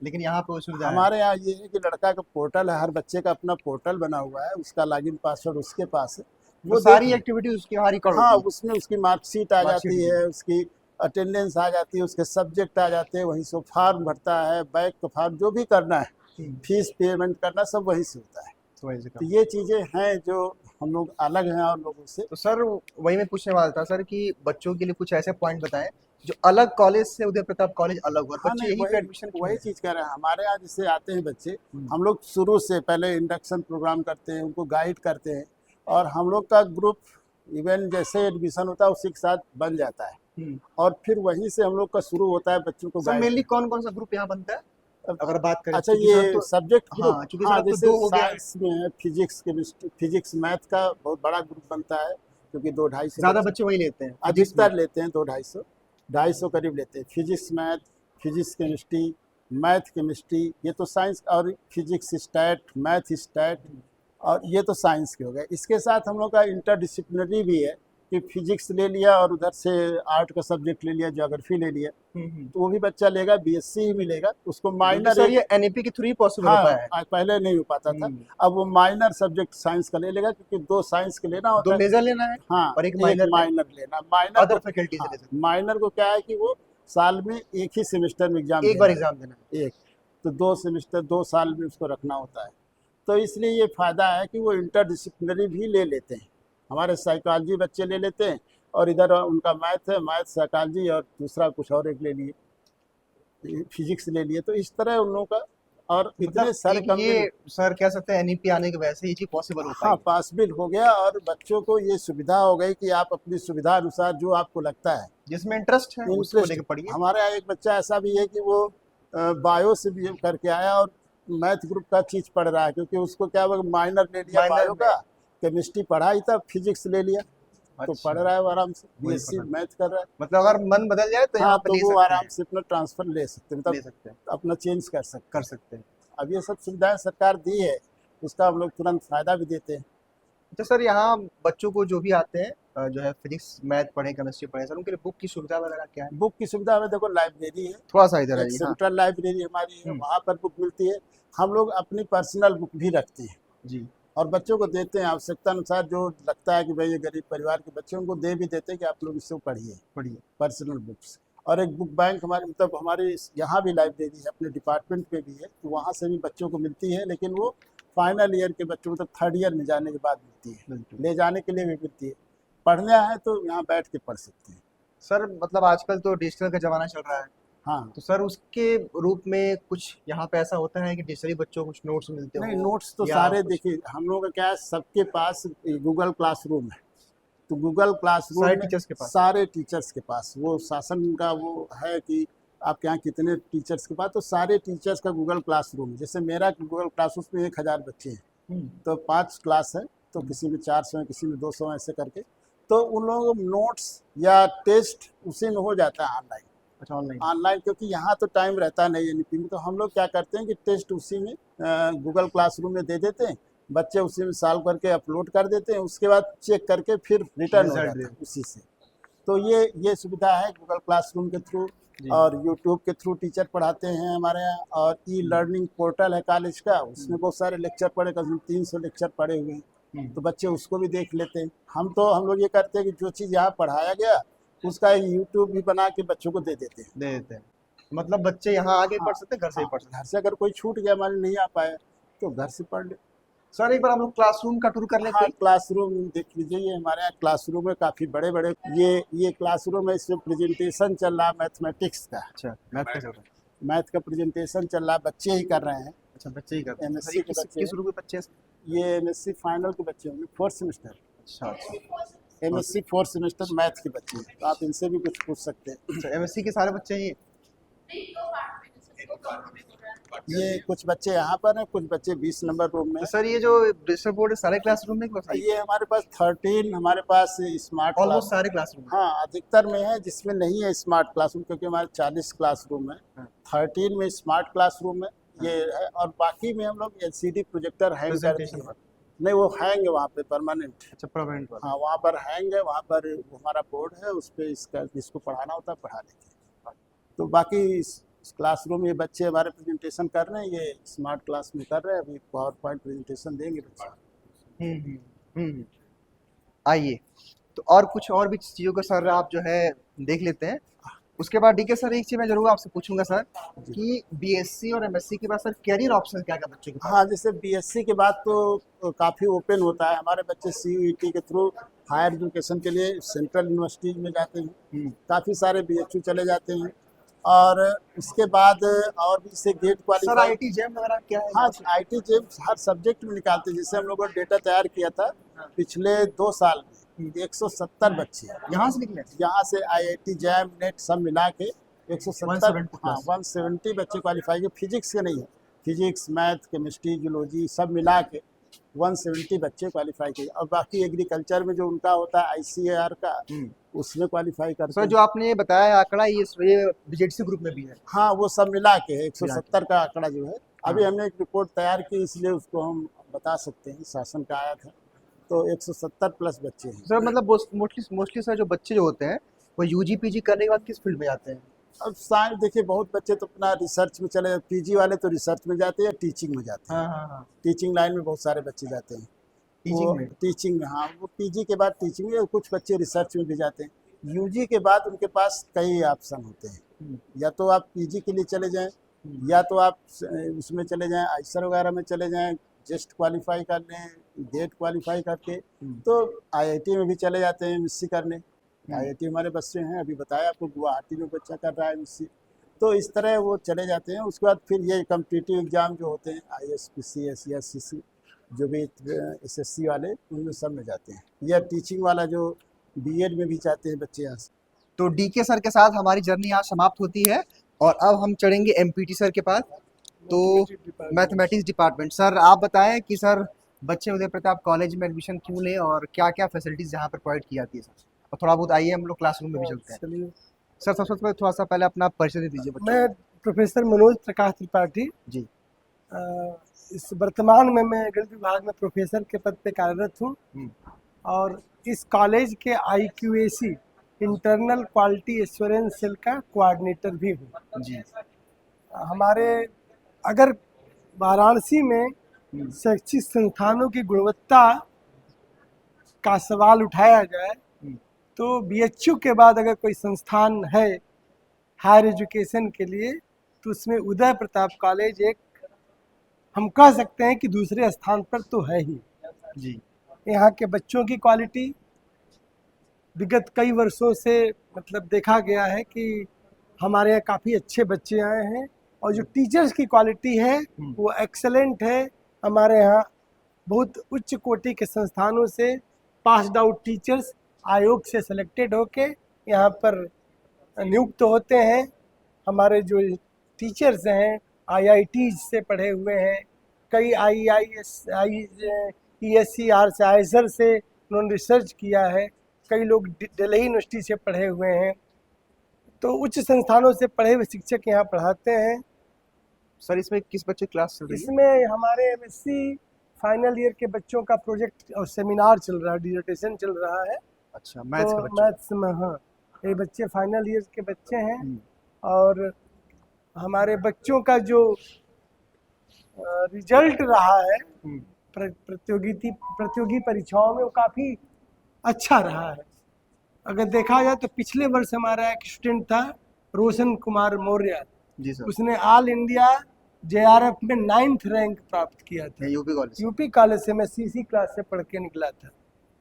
लेकिन यहाँ पे वो सुविधा है। हमारे यहाँ ये है कि लड़का का पोर्टल है, हर बच्चे का अपना पोर्टल बना हुआ है, उसका लॉगिन पासवर्ड उसके पास है, वो सारी एक्टिविटी उसकी वहाँ रिकॉर्ड हाँ होती है। उसमें उसकी मार्कशीट आ मार्कशीट जाती है, उसकी अटेंडेंस आ जाती है, उसके सब्जेक्ट आ जाते हैं, वहीं से फॉर्म भरता है, बैग का फॉर्म जो भी करना है, फीस पेमेंट करना सब वहीं से होता है। तो वही से तो ये चीज़ें हैं जो हम लोग अलग हैं और लोगों से। तो सर वही मैं पूछने वाला था सर कि बच्चों के लिए कुछ ऐसे पॉइंट बताएं जो अलग कॉलेज से उदय प्रताप कॉलेज अलग हो, हाँ बच्चे नहीं, यही पे एडमिशन वही चीज़ कह रहे हैं। हमारे यहाँ जैसे आते हैं बच्चे, हम लोग शुरू से पहले इंडक्शन प्रोग्राम करते हैं, उनको गाइड करते हैं, और हम लोग का ग्रुप इवन जैसे एडमिशन होता है उसी के साथ बन जाता है, और फिर वहीं से हम लोग का शुरू होता है बच्चों को सर मेनली कौन कौन सा ग्रुप यहाँ बनता है अगर बात करें? अच्छा ये सब्जेक्ट हाँ, ग्रुप, चूंकि हाँ सर अब तो जैसे 2 हो गया है। साइंस में है, फिजिक्स केमिस्ट्री, फिजिक्स मैथ का बहुत बड़ा ग्रुप बनता है, क्योंकि 200-250 ज्यादा बच्चे वही लेते हैं, अधिकतर लेते हैं, 200-250 करीब लेते हैं। Physics math, physics chemistry, math chemistry, ये तो साइंस, और फिजिक्स स्टैट, मैथ स्टैट, और ये तो साइंस के हो गए। इसके साथ हम लोग का इंटरडिसिप्लिनरी भी है कि फिजिक्स ले लिया और उधर से आर्ट का सब्जेक्ट ले लिया, ज्योग्राफी ले लिया, तो वो भी बच्चा लेगा, BSc ही मिलेगा उसको। माइनर सर ये NAP के थ्रू ही पॉसिबल हो पाया है। हाँ, पहले नहीं हो पाता था, अब वो माइनर सब्जेक्ट साइंस का ले लेगा, क्योंकि 2 साइंस के लेना होता 2 है, मेजर लेना है हाँ, और एक माइनर लेना। माइनर अदर फैकल्टी से ले सकते माइनर को क्या है कि वो साल में एक ही सेमेस्टर में एग्जाम हैं, एक बार एग्जाम देना है। एक, तो 2 सेमेस्टर 2 साल में उसको रखना होता है। तो इसलिए ये फ़ायदा है कि वो इंटरडिसिप्लिनरी भी ले लेते हैं। हमारे साइकोलॉजी बच्चे ले लेते हैं, और इधर उनका मैथ है, मैथ साइकोलॉजी, और दूसरा कुछ और एक ले लिए, फिजिक्स ले लिए। तो इस तरह उन लोगों का, और इतने सारे ये सर कह सकते हैं NAP आने के वजह से ये चीज पॉसिबल हो हाँ पाई। पॉसिबल हो गया, और बच्चों को ये सुविधा हो गई कि आप अपनी सुविधा अनुसार जो आपको लगता है, जिसमें इंटरेस्ट है उसको लेके पढ़िए। हमारे यहाँ एक बच्चा ऐसा भी है कि वो बायो से भी करके आया और मैथ ग्रुप का चीज़ पढ़ रहा है, क्योंकि उसको क्या हुआ, माइनर ले लिया बायो का, केमिस्ट्री पढ़ा ही था, फिजिक्स ले लिया, तो पढ़ रहा है वो आराम से, BSc मैथ कर रहा है। मतलब अगर मन बदल जाए तो यहाँ हाँ, पे तो ले वो सकते आराम हैं, से अपना ट्रांसफर ले सकते हैं, ले मतलब सकते हैं, अपना चेंज कर सकते हैं। अब ये सब सुविधाएं सरकार दी है, उसका हम लोग तुरंत फायदा भी देते हैं। तो सर यहाँ बच्चों को जो भी आते हैं जो है फिजिक्स मैथ पढ़े, केमिस्ट्री पढ़े, सर उनके लिए बुक की सुविधा वगैरह क्या है? बुक की सुविधा में देखो, लाइब्रेरी है, थोड़ा सा इधर एक आइए। सेंट्रल लाइब्रेरी हमारी है, वहाँ पर बुक मिलती है। हम लोग अपनी पर्सनल बुक भी रखते हैं जी, और बच्चों को देते हैं आवश्यकता अनुसार, जो लगता है कि भाई ये गरीब परिवार के बच्चे, उनको दे भी देते हैं कि आप लोग इसको पढ़िए पर्सनल बुक्स। और एक बुक बैंक हमारी, मतलब हमारी यहाँ भी लाइब्रेरी है, अपने डिपार्टमेंट पे भी है, तो वहाँ से भी बच्चों को मिलती है, लेकिन वो फाइनल ईयर के बच्चों, मतलब 3rd ईयर में जाने के बाद मिलती है, ले जाने के लिए भी मिलती है। पढ़ना है तो यहाँ बैठ के पढ़ सकते हैं। सर मतलब आजकल तो डिजिटल का जमाना चल रहा है, हाँ, तो सर उसके रूप में कुछ यहाँ पे ऐसा होता है कि डिजिटली बच्चों को कुछ नोट्स मिलते हो? नहीं नोट्स तो या सारे कुछ- देखिए, हम लोगों का क्या है, सबके पास गूगल क्लासरूम है, तो गूगल क्लासरूम सारे में टीचर्स के पास? सारे टीचर्स के पास वो शासन का वो है कि आपके यहाँ कितने टीचर्स के पास, तो सारे टीचर्स का गूगल क्लासरूम। जैसे मेरा गूगल क्लासरूम में 1000 बच्चे हैं, तो 5 क्लास है, तो किसी में 400 है, किसी में 200 है, ऐसे करके, तो उन लोगों को नोट्स या टेस्ट उसी में हो जाता है ऑनलाइन। अच्छा, ऑनलाइन, क्योंकि यहाँ तो टाइम रहता नहीं है NP में, तो हम लोग क्या करते हैं कि टेस्ट उसी में गूगल क्लासरूम में दे देते हैं, बच्चे उसी में सॉल्व करके अपलोड कर देते हैं, उसके बाद चेक करके फिर रिटर्न हो जाता है उसी से। तो ये सुविधा है गूगल क्लासरूम के थ्रू, और यूट्यूब के थ्रू टीचर पढ़ाते हैं हमारे यहाँ, और ई-लर्निंग पोर्टल है कॉलेज का, उसमें बहुत सारे लेक्चर पढ़े, करीब 300 लेक्चर पढ़े हुए हैं, तो बच्चे उसको भी देख लेते हैं। हम लोग ये करते हैं कि जो चीज़ यहाँ पढ़ाया गया उसका यूट्यूब भी बना के बच्चों को दे देते हैं। मतलब बच्चे यहाँ आगे पढ़ सकते हैं, घर से ही पढ़ सकते हैं? घर से अगर कोई छूट गया, मान नहीं आ पाया, तो घर से पढ़ ले। सर एक बार हम लोग क्लासरूम का टूर कर लेते हाँ, हैं? क्लासरूम देख लीजिए, ये हमारे यहाँ क्लासरूम है, काफ़ी बड़े बड़े, ये क्लासरूम है, इसमें प्रेजेंटेशन चल रहा है मैथमेटिक्स का। अच्छा, मैथ का चल रहा है? मैथ का प्रेजेंटेशन चल रहा है, बच्चे ही कर रहे हैं। अच्छा, बच्चे ही करते हैं? MSc के बच्चे किस ग्रुप के बच्चे हैं? ये MSc फाइनल के बच्चे होंगे, 4th सेमेस्टर। अच्छा, MSc 4th सेमेस्टर मैथ के बच्चे हैं, तो आप इनसे भी कुछ पूछ सकते हैं। अच्छा, MSc के सारे बच्चे हैं ये कुछ बच्चे यहाँ पर हैं, कुछ बच्चे 20 नंबर रूम में तो हैं। सर ये जो डिजिटल बोर्ड है सारे क्लासरूम में ये हमारे पास 13 हमारे पास स्मार्ट ऑलमोस्ट सारे क्लासरूम? हाँ, अधिकतर में है, जिसमें नहीं है स्मार्ट क्लासरूम, क्योंकि हमारे 40 क्लासरूम है, 13 में स्मार्ट क्लासरूम है ये है, और बाकी में हम लोग LCD प्रोजेक्टर हैंग करते हैं, नहीं, वो हैंग है वहाँ पे परमानेंट। अच्छा, परमानेंट वाला। हाँ, वहाँ पर हैंग है, वहाँ पर हमारा बोर्ड है, उस पर इसको पढ़ाना होता है, पढ़ा लेते। तो बाकी इस क्लासरूम ये बच्चे हमारे प्रेजेंटेशन कर रहे हैं, ये स्मार्ट क्लास में कर रहे हैं, अभी पावर पॉइंट प्रेजेंटेशन देंगे बच्चे। आइए, तो और कुछ और भी चीज़ों का सर आप जो है देख लेते हैं। उसके बाद डीके सर, एक चीज़ मैं जरूर आपसे पूछूंगा सर कि बीएससी और एमएससी के बाद सर कैरियर ऑप्शन क्या क्या बच्चों के पास? हाँ, जैसे बीएससी के बाद तो काफ़ी ओपन होता है, हमारे बच्चे सीयूईटी के थ्रू हायर एजुकेशन के लिए सेंट्रल यूनिवर्सिटीज में जाते हैं, काफ़ी सारे बीएचयू चले जाते हैं, और उसके बाद और भी से GATE sir qualify. IT JAM वगैरह क्या है? हाँ, आईटी जेम हर सब्जेक्ट में निकालते हैं। जैसे हम लोगों ने डेटा तैयार किया था पिछले 2 साल में, 170 बच्चे यहाँ से निकले? यहाँ से आईआईटी जैम नेट सब मिला के 170, 170 हाँ 170 बच्चे क्वालिफाई के। फिजिक्स के नहीं है, फिजिक्स मैथ केमिस्ट्री जूलॉजी सब मिला के 170 बच्चे क्वालिफाई किए, और बाकी एग्रीकल्चर में जो उनका होता है आईसीएआर का, उसमें क्वालिफाई करते सर हैं। जो आपने ये बताया आंकड़ा, ये बीजेडसी ग्रुप में भी है? हाँ, वो सब मिला के 170 का आंकड़ा जो है, अभी हमने एक रिपोर्ट तैयार की, इसलिए उसको हम बता सकते हैं, शासन का आया था, तो 170 प्लस बच्चे हैं। सर मतलब मोस्टली सर जो बच्चे जो होते हैं वो यूजी पीजी करने के बाद किस फील्ड में जाते हैं? अब साइंस देखिए, बहुत बच्चे तो अपना रिसर्च में चले जाते, पीजी वाले तो रिसर्च में जाते हैं या टीचिंग में जाते हैं। हाँ। टीचिंग लाइन में बहुत सारे बच्चे जाते हैं। टीचिंग में, हाँ, वो पीजी के बाद टीचिंग में, कुछ बच्चे रिसर्च में भी जाते हैं। यूजी के बाद उनके पास कई ऑप्शन होते हैं, या तो आप पीजी के लिए चले जाएं, या तो आप उसमें चले जाएं, आईसर वगैरह में चले जाएं, जस्ट क्वालिफाई कर लें, गेट क्वालिफाई करके, तो आईआईटी में भी चले जाते हैं एमएससी करने। आईआईटी हमारे बच्चे हैं, अभी बताया आपको, गुवाहाटी में बच्चा कर रहा है एमएससी। तो इस तरह वो चले जाते हैं। उसके बाद फिर ये कम्पिटिटिव एग्जाम जो होते हैं, आईएसपीसी, एससीसी, जो भी एसएससी वाले, उनमें सब में जाते हैं, या टीचिंग वाला जो बीएड में भी चाहते हैं बच्चे यहाँ से। तो डीके सर के साथ हमारी जर्नी यहाँ समाप्त होती है, और अब हम चढ़ेंगे एमपीटी सर के पास, तो मैथमेटिक्स डिपार्टमेंट। सर आप बताएं कि सर बच्चे उदय प्रताप कॉलेज में एडमिशन क्यों लें और क्या क्या फैसिलिटीज़ यहाँ पर प्रोवाइड की जाती है सर, और थोड़ा बहुत आइए हम लोग क्लासरूम में भी चलते हैं। सर सबसे पहले थोड़ा सा पहले अपना परिचय दे दीजिए बच्चों मैं प्रोफेसर मनोज प्रकाश त्रिपाठी जी। इस वर्तमान में मैं गणित विभाग में प्रोफेसर के पद पे कार्यरत हूँ, और इस कॉलेज के IQAC internal quality assurance cell का कोऑर्डिनेटर भी हूँ जी। हमारे अगर वाराणसी में शैक्षिक संस्थानों की गुणवत्ता का सवाल उठाया जाए, तो बीएचयू के बाद अगर कोई संस्थान है हायर एजुकेशन के लिए, तो उसमें उदय प्रताप कॉलेज एक, हम कह सकते हैं कि दूसरे स्थान पर तो है ही जी। यहाँ के बच्चों की क्वालिटी विगत कई वर्षों से मतलब देखा गया है कि हमारे यहाँ काफ़ी अच्छे बच्चे आए हैं, और जो टीचर्स की क्वालिटी है वो एक्सेलेंट है। हमारे यहाँ बहुत उच्च कोटि के संस्थानों से पास्ड आउट टीचर्स आयोग से सिलेक्टेड होके यहाँ पर नियुक्त होते हैं। हमारे जो टीचर्स हैं IITs से पढ़े हुए हैं, कई ESCR से, आइजर से उन्होंने रिसर्च किया है, कई लोग दिल्ली यूनिवर्सिटी से पढ़े हुए हैं। तो उच्च संस्थानों से पढ़े हुए शिक्षक यहाँ पढ़ाते हैं। सर इसमें किस बच्चे क्लास चल रही है? इसमें हमारे एमएससी फाइनल ईयर के बच्चों का प्रोजेक्ट और सेमिनार चल रहा है, डिसर्टेशन चल रहा है। अच्छा, मैथ्स के बच्चे? मैथ्स में, हाँ, ये बच्चे फाइनल ईयर के बच्चे हैं, और हमारे बच्चों का जो रिजल्ट रहा है प्रतियोगी परीक्षाओं में, वो काफ़ी अच्छा रहा है। अगर देखा जाए तो पिछले वर्ष हमारा एक स्टूडेंट था रोशन कुमार मौर्य जी सर, उसने ऑल इंडिया JRF में 9th रैंक प्राप्त किया था। यूपी कॉलेज से, मैं CC क्लास से पढ़ के निकला था,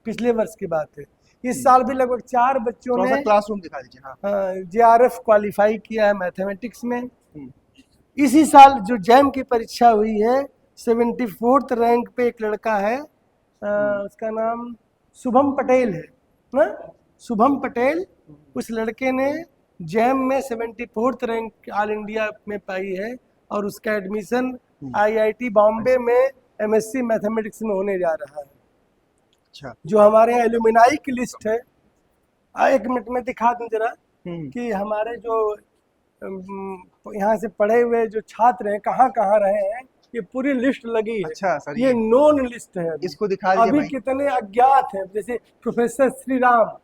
पिछले वर्ष की बात है। इस साल भी लगभग 4 बच्चों ने क्लासरूम दिखा दीजिए। हाँ, JRF क्वालिफाई किया है मैथमेटिक्स में। इसी साल जो जैम की परीक्षा हुई है 74th रैंक पे एक लड़का है, उसका नाम शुभम पटेल है ना, शुभम पटेल। उस लड़के ने जैम में 74th रैंक ऑल इंडिया में पाई है, और उसका एडमिशन IIT बॉम्बे में MSc मैथमेटिक्स में होने जा रहा है। अच्छा, जो हमारे यहाँ एलुमिनाई की लिस्ट है, 1 मिनट में दिखा दूं जरा कि हमारे जो यहाँ से पढ़े हुए जो छात्र हैं कहाँ कहाँ रहे हैं। ये पूरी लिस्ट लगी है। अच्छा सर, ये नॉन लिस्ट है अभी। इसको दिखा दीजिए अभी भाई। कितने अज्ञात हैं, जैसे professor Shri Ram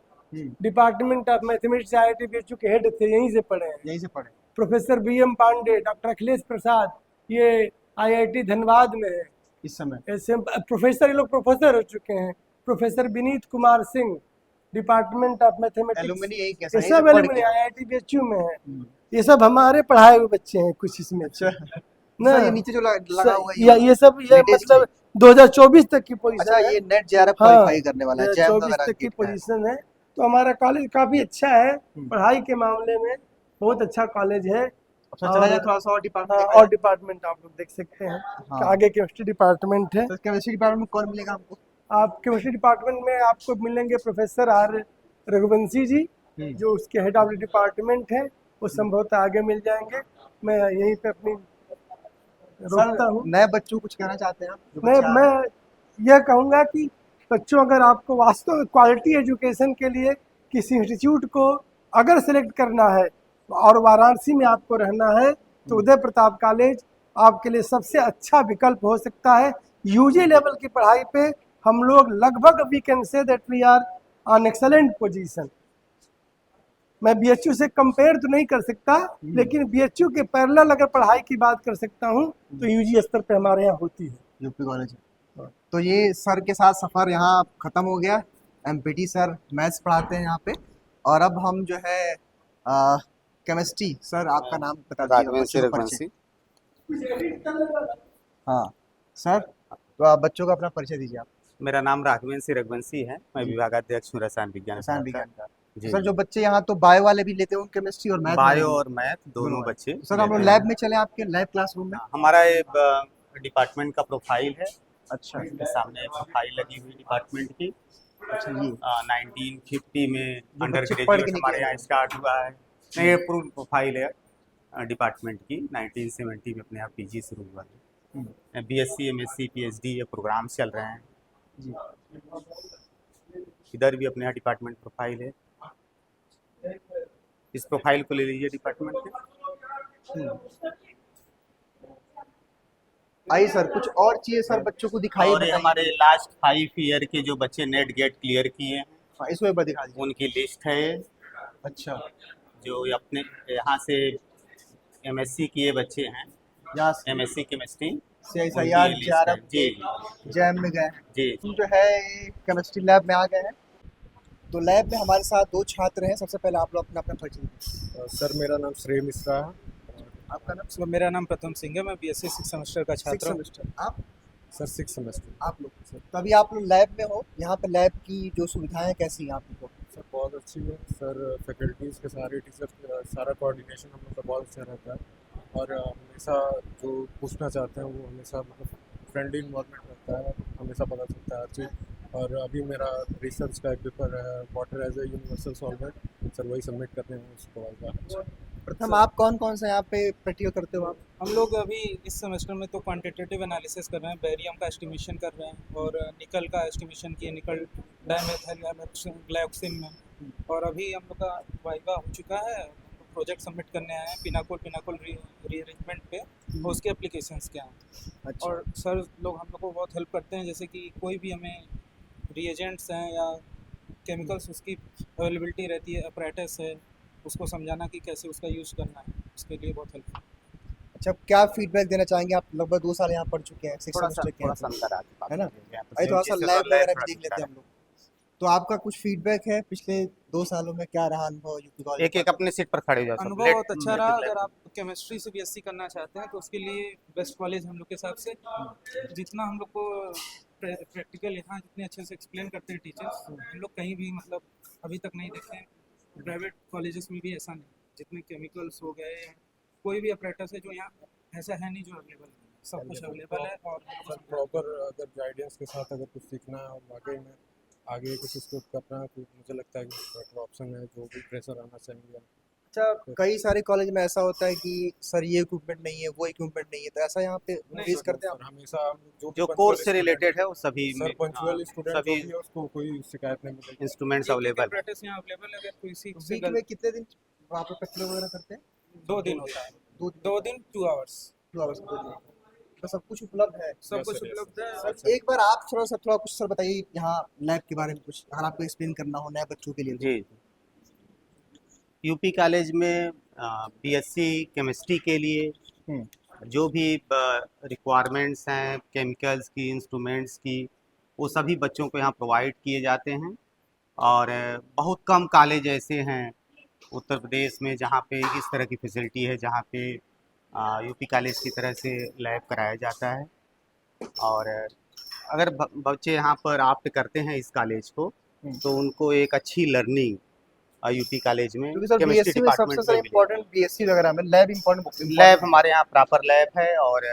department of mathematics IIT BHU के हेड थे, यहीं से पढ़े हैं। यहीं से पढ़े। Professor BM Pandey, doctor Akhilesh Prasad, ये IIT धनबाद में है इस समय। ऐसे प्रोफेसर, ये लोग प्रोफेसर हो चुके हैं। Professor Vineet Kumar Singh department of mathematics, alumni यही ये कैसा सब एलुमनी IIT BHU में है। ये सब हमारे पढ़ाए हुए बच्चे हैं कुछ इसमें। अच्छा ना सर, ये नीचे जो लगा हुआ है ये सब ये latest मतलब 2024 तक की पोजीशन अच्छा, है। ये नेट JRF हाँ, क्वालिफाई करने वाला है, जैम 24 वगैरह तक की गेट का है। पोजीशन है। तो हमारा कॉलेज काफी अच्छा है, पढ़ाई के मामले में बहुत अच्छा कॉलेज है। अच्छा, चला जाए थोड़ा सा और डिपार्टमेंट। हाँ, और डिपार्टमेंट आप लोग देख सकते हैं हाँ। कि आगे केमिस्ट्री डिपार्टमेंट है। तो केमिस्ट्री डिपार्टमेंट में कौन मिलेगा हमको? आप केमिस्ट्री डिपार्टमेंट में आपको मिलेंगे प्रोफेसर R रघुवंशी जी, जो उसके हेड ऑफ डिपार्टमेंट है। वो संभवतः आगे मिल जाएंगे। मैं यहीं पे अपनी रोकता हूँ। नए बच्चों को कुछ कहना चाहते हैं आप? जो मैं बच्चा- मैं यह कहूँगा कि बच्चों, अगर आपको वास्तव में क्वालिटी एजुकेशन के लिए किसी इंस्टीट्यूट को अगर सेलेक्ट करना है और वाराणसी में आपको रहना है, तो उदय प्रताप कॉलेज आपके लिए सबसे अच्छा विकल्प हो सकता है। UG लेवल की पढ़ाई पे हम लोग लगभग we can say that we are on excellent position. मैं BHU से कंपेयर तो नहीं कर सकता, लेकिन BHU के पैरेलल अगर पढ़ाई की बात कर सकता हूँ तो UG स्तर पे हमारे यहाँ होती है। यूपी कॉलेज है। तो ये सर के साथ सफ़र यहाँ ख़त्म हो गया। MPT सर मैथ्स पढ़ाते हैं यहाँ पे। और अब हम जो है केमिस्ट्री, सर आपका नाम बता दीजिए। राघवेंद्र रघुवंशी। हाँ सर, तो आप बच्चों का अपना परिचय दीजिए आप। मेरा नाम राघवेंद्र रघुवंशी है, मैं विभागाध्यक्ष हूँ रसायन विज्ञान रसायन विभाग विज्ञान का। का। जी सर जो बच्चे यहाँ तो बायो वाले भी लेते हैं केमिस्ट्री और मैथ, बायो और मैथ दोनों दोनों बच्चे सर हम लोग लेते लैब हैं। में चले, आपके लैब क्लासरूम में। हमारा एक डिपार्टमेंट का प्रोफाइल है। अच्छा इसके सामने प्रोफाइल लगी हुई डिपार्टमेंट की। अच्छा, ये 1950 में अंडर बच्चे पढ़ के ग्रेजुएट निकले हमारे यहाँ हैं। स्टार्ट हुआ है। नहीं, ये पूरी प्रोफाइल है डिपार्टमेंट की। 1970 में अपने यहाँ PG शुरू हुआ है। BSc MSc PhD ये प्रोग्राम चल रहे हैं। जी। इधर भी अपने यहाँ डिपार्टमेंट प्रोफाइल है। इस प्रोफाइल को ले लीजिए डिपार्टमेंट के। आइए सर, कुछ और चीज़ें सर बच्चों को दिखाइए, और ये बताइए। हमारे लास्ट 5 ईयर के जो बच्चे नेट गेट क्लियर किए हैं, हाँ, इसको एक बार दिखा दीजिए। उनकी लिस्ट है ये। अच्छा, जो अपने यहाँ से MSc किए बच्चे हैं, यहाँ से MSc केमिस्ट्री, CSIR JRF जी जैम में गए हैं। जी। हम जो है केमिस्ट्री लैब में आ गए हैं। तो लैब में हमारे साथ 2 छात्र हैं। सबसे पहले आप लोग अपना अपना परिचय दीजिए। सर मेरा नाम श्रेय मिश्रा है। आपका नाम? सो मेरा नाम प्रथम सिंह है, मैं BSc 6 सेमेस्टर का 6 छात्र हूँ। सेमेस्टर। आप? Sir 6 semester. आप लोग सर, तो अभी आप लोग लैब में हो। यहाँ पे लैब की जो सुविधाएं कैसी हैं आप लोगों को? सर बहुत अच्छी है सर, फैकल्टीज़ के सारे टीचर्स सारा कोऑर्डिनेशन हम लोग का बहुत अच्छा रहता है। और हमेशा जो पूछना चाहते हैं वो हमेशा मतलब फ्रेंडली इन्वॉल्वमेंट रहता है, हमेशा पता चलता है हर चीज़। और अभी मेरा रिसर्च का एक पेपर है, water as a universal solvent, sir वही सबमिट करने हैं उसको। प्रथम आप कौन कौन सा यहाँ पे प्रैक्टिकल करते हो आप? हम लोग अभी इस सेमेस्टर में तो क्वांटिटेटिव एनालिसिस कर रहे हैं, बेरियम का एस्टिमेशन कर रहे हैं और निकल का एस्टिमेशन किए, निकल डाइमेथाइल ग्लाइकोसिन में। और अभी हम लोग का वाइवा हो चुका है, प्रोजेक्ट सबमिट करने आए हैं पिनाकोल रीअरेंजमेंट पे, और उसके एप्लीकेशंस क्या हैं। अच्छा। और सर लोग हम लोग को बहुत हेल्प करते हैं, जैसे कि कोई भी हमें रिएजेंट्स हैं या केमिकल्स उसकी अवेलेबिलिटी रहती है, अपरेटस है, उसको समझाना कि कैसे उसका यूज़ करना है, उसके लिए बहुत हेल्प। अच्छा, क्या फीडबैक देना चाहेंगे? आप लगभग 2 साल यहाँ पढ़ चुके हैं, 6 सेमेस्टर के हैं, है ना? आइए थोड़ा सा लैब वगैरह भी देख लेते हैं हम लोग। तो आपका कुछ फीडबैक है पिछले 2 सालों में, क्या रहा अनुभव यूपी कॉलेज? एक एक अपने सीट पर खड़े हो जाओ सब। अनुभव बहुत अच्छा रहा। अगर आप केमिस्ट्री से BSc करना चाहते हैं तो उसके लिए बेस्ट कॉलेज हम लोग के हिसाब से। जितना हम लोग को प्रैक्टिकल यहाँ जितने अच्छे से एक्सप्लेन करते हैं टीचर्स, हम लोग कहीं भी मतलब अभी तक नहीं देखे हैं। प्राइवेट कॉलेजेस में भी ऐसा नहीं, जितने केमिकल्स हो गए, कोई भी अपरेटस है जो यहाँ ऐसा है नहीं जो अवेलेबल है, सब कुछ अवेलेबल है। और सर प्रॉपर अगर गाइडेंस के साथ अगर कुछ सीखना है और वाकई में आगे कुछ इसको करना है तो मुझे लगता है कि बेटर ऑप्शन है, जो भी प्रेशर आना चाहिए। अच्छा, कई सारे कॉलेज में ऐसा होता है कि सर ये इक्विपमेंट नहीं है, वो इक्विपमेंट नहीं है, तो ऐसा यहाँ पे फेस करते हैं आप? हमेशा जो कोर्स से रिलेटेड है वो सभी सर पंक्चुअल स्टूडेंट जो सभी भी है उसको कोई शिकायत नहीं मिलेगी। इंस्ट्रूमेंट्स अवेलेबल है। अपरेटस यहाँ अवेलेबल है। अगर कोई सीख से वीक में कितने दिन वहाँ पे प्रैक्टिकल वगैरह करते हैं? 2 दिन होता है, 2 2 दिन 2 आवर्स। 2 आवर्स। तो सब कुछ उपलब्ध है? सब कुछ उपलब्ध है। सर एक बार आप थोड़ा कुछ सर बताइए यहाँ लैब के बारे में, कुछ अगर आपको एक्सप्लेन करना हो नए बच्चों के लिए। जी, यूपी कॉलेज में बीएससी केमिस्ट्री के लिए जो भी रिक्वायरमेंट्स हैं केमिकल्स की, इंस्ट्रूमेंट्स की, वो सभी बच्चों को यहाँ प्रोवाइड किए जाते हैं। और बहुत कम कॉलेज ऐसे हैं उत्तर प्रदेश में जहाँ पे इस तरह की फैसिलिटी है, जहाँ पे यूपी कॉलेज की तरह से लैब कराया जाता है। और अगर बच्चे यहाँ पर ऑप्ट करते हैं इस कॉलेज को, तो उनको एक अच्छी लर्निंग यूपी कॉलेज में क्योंकि सर केमिस्ट्री बीएससी में सबसे डिपार्टमेंट सर में इम्पोर्टेंट बीएससी वगैरह में लैब इम्पोर्टेंट लैब हमारे यहाँ प्रॉपर लैब है, और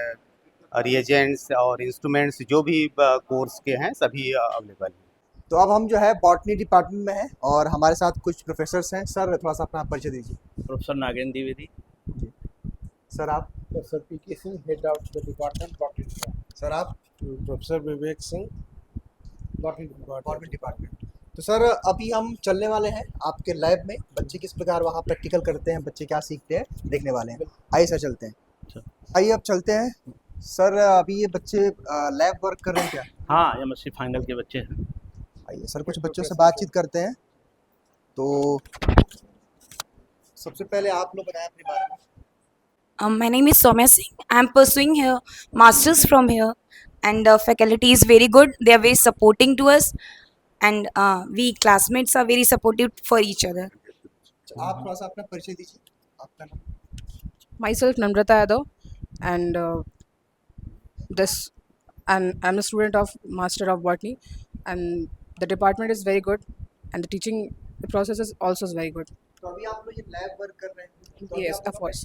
रिएजेंट्स और इंस्ट्रूमेंट्स जो भी कोर्स के हैं सभी अवेलेबल हैं। तो अब हम जो है बॉटनी डिपार्टमेंट में हैं और हमारे साथ कुछ प्रोफेसर्स हैं। सर थोड़ा सा अपना परिचय दीजिए। प्रोफेसर नागेंद्र द्विवेदी। सर आप? Professor PK Singh, head of the department botany. Sir आप? Professor Vivek Singh, botany department. तो सर अभी हम चलने वाले हैं आपके लैब में, बच्चे किस प्रकार वहाँ प्रैक्टिकल करते हैं, बच्चे क्या सीखते हैं देखने वाले हैं। आइए सर चलते हैं। आइए अब चलते हैं। सर अभी ये बच्चे लैब वर्क कर रहे हैं क्या? हाँ, एमएससी फाइनल के बच्चे हैं। आइए सर कुछ बच्चों से बातचीत करते हैं। तो सबसे पहले आप लोग बताएं अपने बारे में। My name is Soumya Singh. I am pursuing here masters from here, and faculty is very good. They are very supporting to us, and we classmates are very supportive for each other. आप थोड़ा सा अपना परिचय दीजिए, आपका नाम। Myself Namrata Yadav, and I'm a student of Master of Botany, and the department is very good, and the teaching process is also very good. तो अभी आप लोग ये लैब वर्क कर रहे हैं? तो Yes, of course.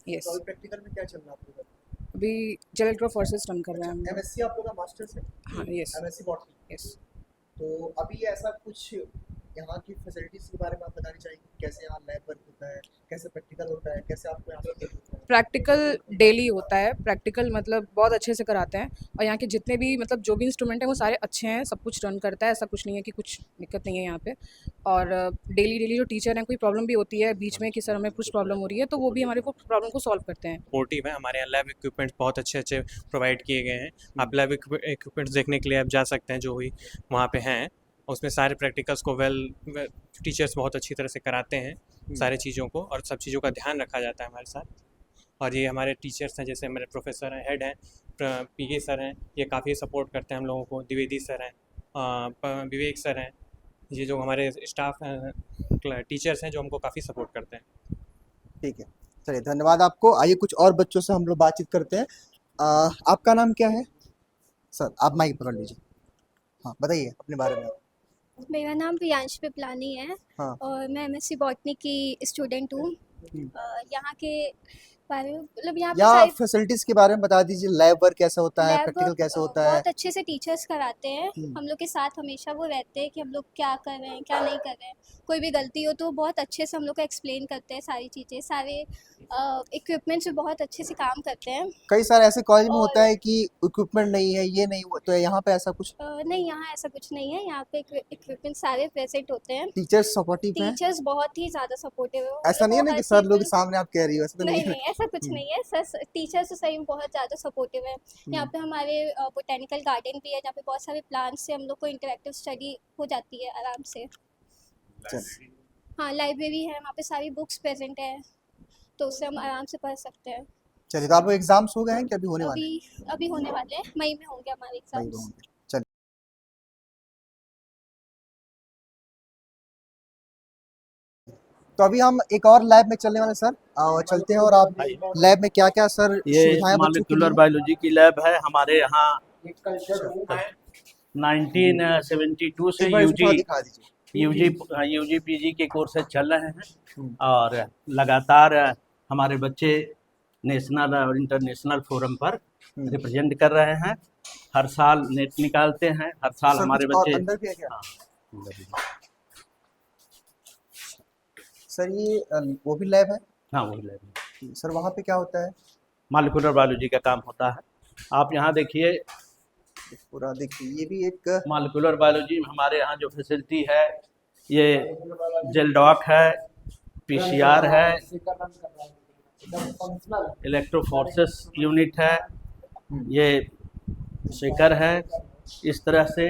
Yes. तो अभी प्रैक्टिकल में क्या चल रहा है आप लोगों का? अभी जेल इलेक्ट्रोफोरेसिस रन कर रहे हैं हम। एमएससी आप लोग का मास्टर्स है? हाँ, yes. MSc botany. Yes. तो अभी ऐसा कुछ यहाँ की फैसिलिटीज के बारे में आप बताना चाहिए, कैसे यहाँ लैब वर्क होता है, कैसे प्रैक्टिकल होता है, कैसे आपको यहाँ पर होता है? प्रैक्टिकल डेली होता है। प्रैक्टिकल मतलब बहुत अच्छे से कराते हैं, और यहाँ के जितने भी मतलब जो भी इंस्ट्रूमेंट हैं वो सारे अच्छे हैं, सब कुछ रन करता है। ऐसा कुछ नहीं है कि कुछ दिक्कत नहीं है यहाँ पे। और डेली जो टीचर हैं, कोई प्रॉब्लम भी होती है बीच में कि सर हमें कुछ प्रॉब्लम हो रही है, तो वो भी हमारे को प्रॉब्लम को सॉल्व करते हैं। सपोर्टिव है। हमारे यहाँ लैब इक्विपमेंट्स बहुत अच्छे प्रोवाइड किए गए हैं। आप लैब इक्विपमेंट्स देखने के लिए आप जा सकते हैं जो भी वहाँ पे हैं। उसमें सारे प्रैक्टिकल्स को टीचर्स बहुत अच्छी तरह से कराते हैं सारे चीज़ों को, और सब चीज़ों का ध्यान रखा जाता है हमारे साथ। और ये हमारे टीचर्स हैं, जैसे हमारे प्रोफेसर हैं, हेड हैं, पीके सर हैं, ये काफ़ी सपोर्ट करते हैं हम लोगों को। द्विवेदी सर हैं, विवेक सर हैं, ये जो हमारे स्टाफ टीचर्स हैं जो हमको काफ़ी सपोर्ट करते हैं। ठीक है, चलिए धन्यवाद आपको। आइए कुछ और बच्चों से हम लोग बातचीत करते हैं। आपका नाम क्या है? सर आप माइक पकड़ लीजिए। हाँ बताइए अपने बारे में। मेरा नाम प्रियांश पिपलानी है। हाँ। और मैं एमएससी बॉटनी की स्टूडेंट हूँ। यहाँ के बारे में मतलब यहाँ पे या फैसिलिटीज के बारे में बता दीजिए। लैब वर्क कैसा होता है, लैब प्रैक्टिकल कैसा होता है? बहुत अच्छे से टीचर्स कराते हैं। हम लोग के साथ हमेशा वो रहते हैं कि हम लोग क्या कर रहे हैं क्या नहीं कर रहे हैं। कोई भी गलती हो तो वो बहुत अच्छे से हम लोग को एक्सप्लेन करते हैं सारी चीज़ें। सारे इक्विपमेंट्स भी बहुत अच्छे से काम करते हैं। कई सारे ऐसे कॉलेज में होता है कि इक्विपमेंट नहीं है, ये नहीं, तो यहाँ पे ऐसा कुछ नहीं, यहाँ ऐसा कुछ नहीं है। यहाँ पे इक्विपमेंट सारे प्रेजेंट होते हैं। टीचर्स सपोर्टिव हैं? टीचर्स बहुत ही ज़्यादा सपोर्टिव है। ऐसा नहीं है ना कि सर लोग सामने आप कह रही हो, ऐसा तो नहीं है? नहीं, ऐसा कुछ नहीं है। सर टीचर्स तो सही में बहुत ज़्यादा सपोर्टिव है। यहाँ पे हमारे बोटेनिकल गार्डन भी है जहाँ पे बहुत सारे प्लांट्स से हम लोग को इंटरेक्टिव स्टडी हो जाती है आराम से। हाँ, लाइब्रेरी है, वहाँ पे सारी बुक्स प्रेजेंट है, तो उससे हम आराम से पढ़ सकते हैं। चलिए, तो आपको एग्जाम्स हो गए हैं कि अभी होने वाले हैं? अभी होने वाले हैं, मई में होंगे हमारे एग्जाम्स। चलिए तो अभी हम एक और लैब में चलने वाले सर, चलते हैं। और आप लैब में क्या क्या सर ये मॉलिक्यूलर बायोलॉजी की लैब है हमारे यहाँ। 1972 से यूजी पीजी के कोर्सेज चल रहे हैं, और लगातार हमारे बच्चे नेशनल और इंटरनेशनल फोरम पर रिप्रेजेंट कर रहे हैं। हर साल नेट निकालते हैं, हर साल हमारे बच्चे। सर ये वो भी लैब है? हाँ, वही लैब है। सर वहाँ पे क्या होता है? मॉलिक्यूलर बायोलॉजी का काम होता है। आप यहाँ देखिए, पूरा देखिए, ये भी एक मॉलिक्यूलर बायोलॉजी में हमारे यहाँ जो फैसिलिटी है, ये जेलडॉक है, पीसीआर है, इलेक्ट्रोफोरेसिस यूनिट है, ये शिखर है। इस तरह से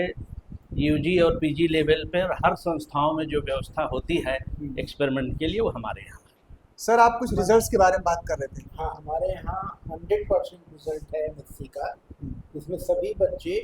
यूजी और पीजी लेवल पर हर संस्थाओं में जो व्यवस्था होती है एक्सपेरिमेंट के लिए वो हमारे यहाँ। सर आप कुछ रिजल्ट्स के बारे में बात कर रहे थे। हाँ, हमारे यहाँ 100% रिजल्ट है एमएससी का। इसमें सभी बच्चे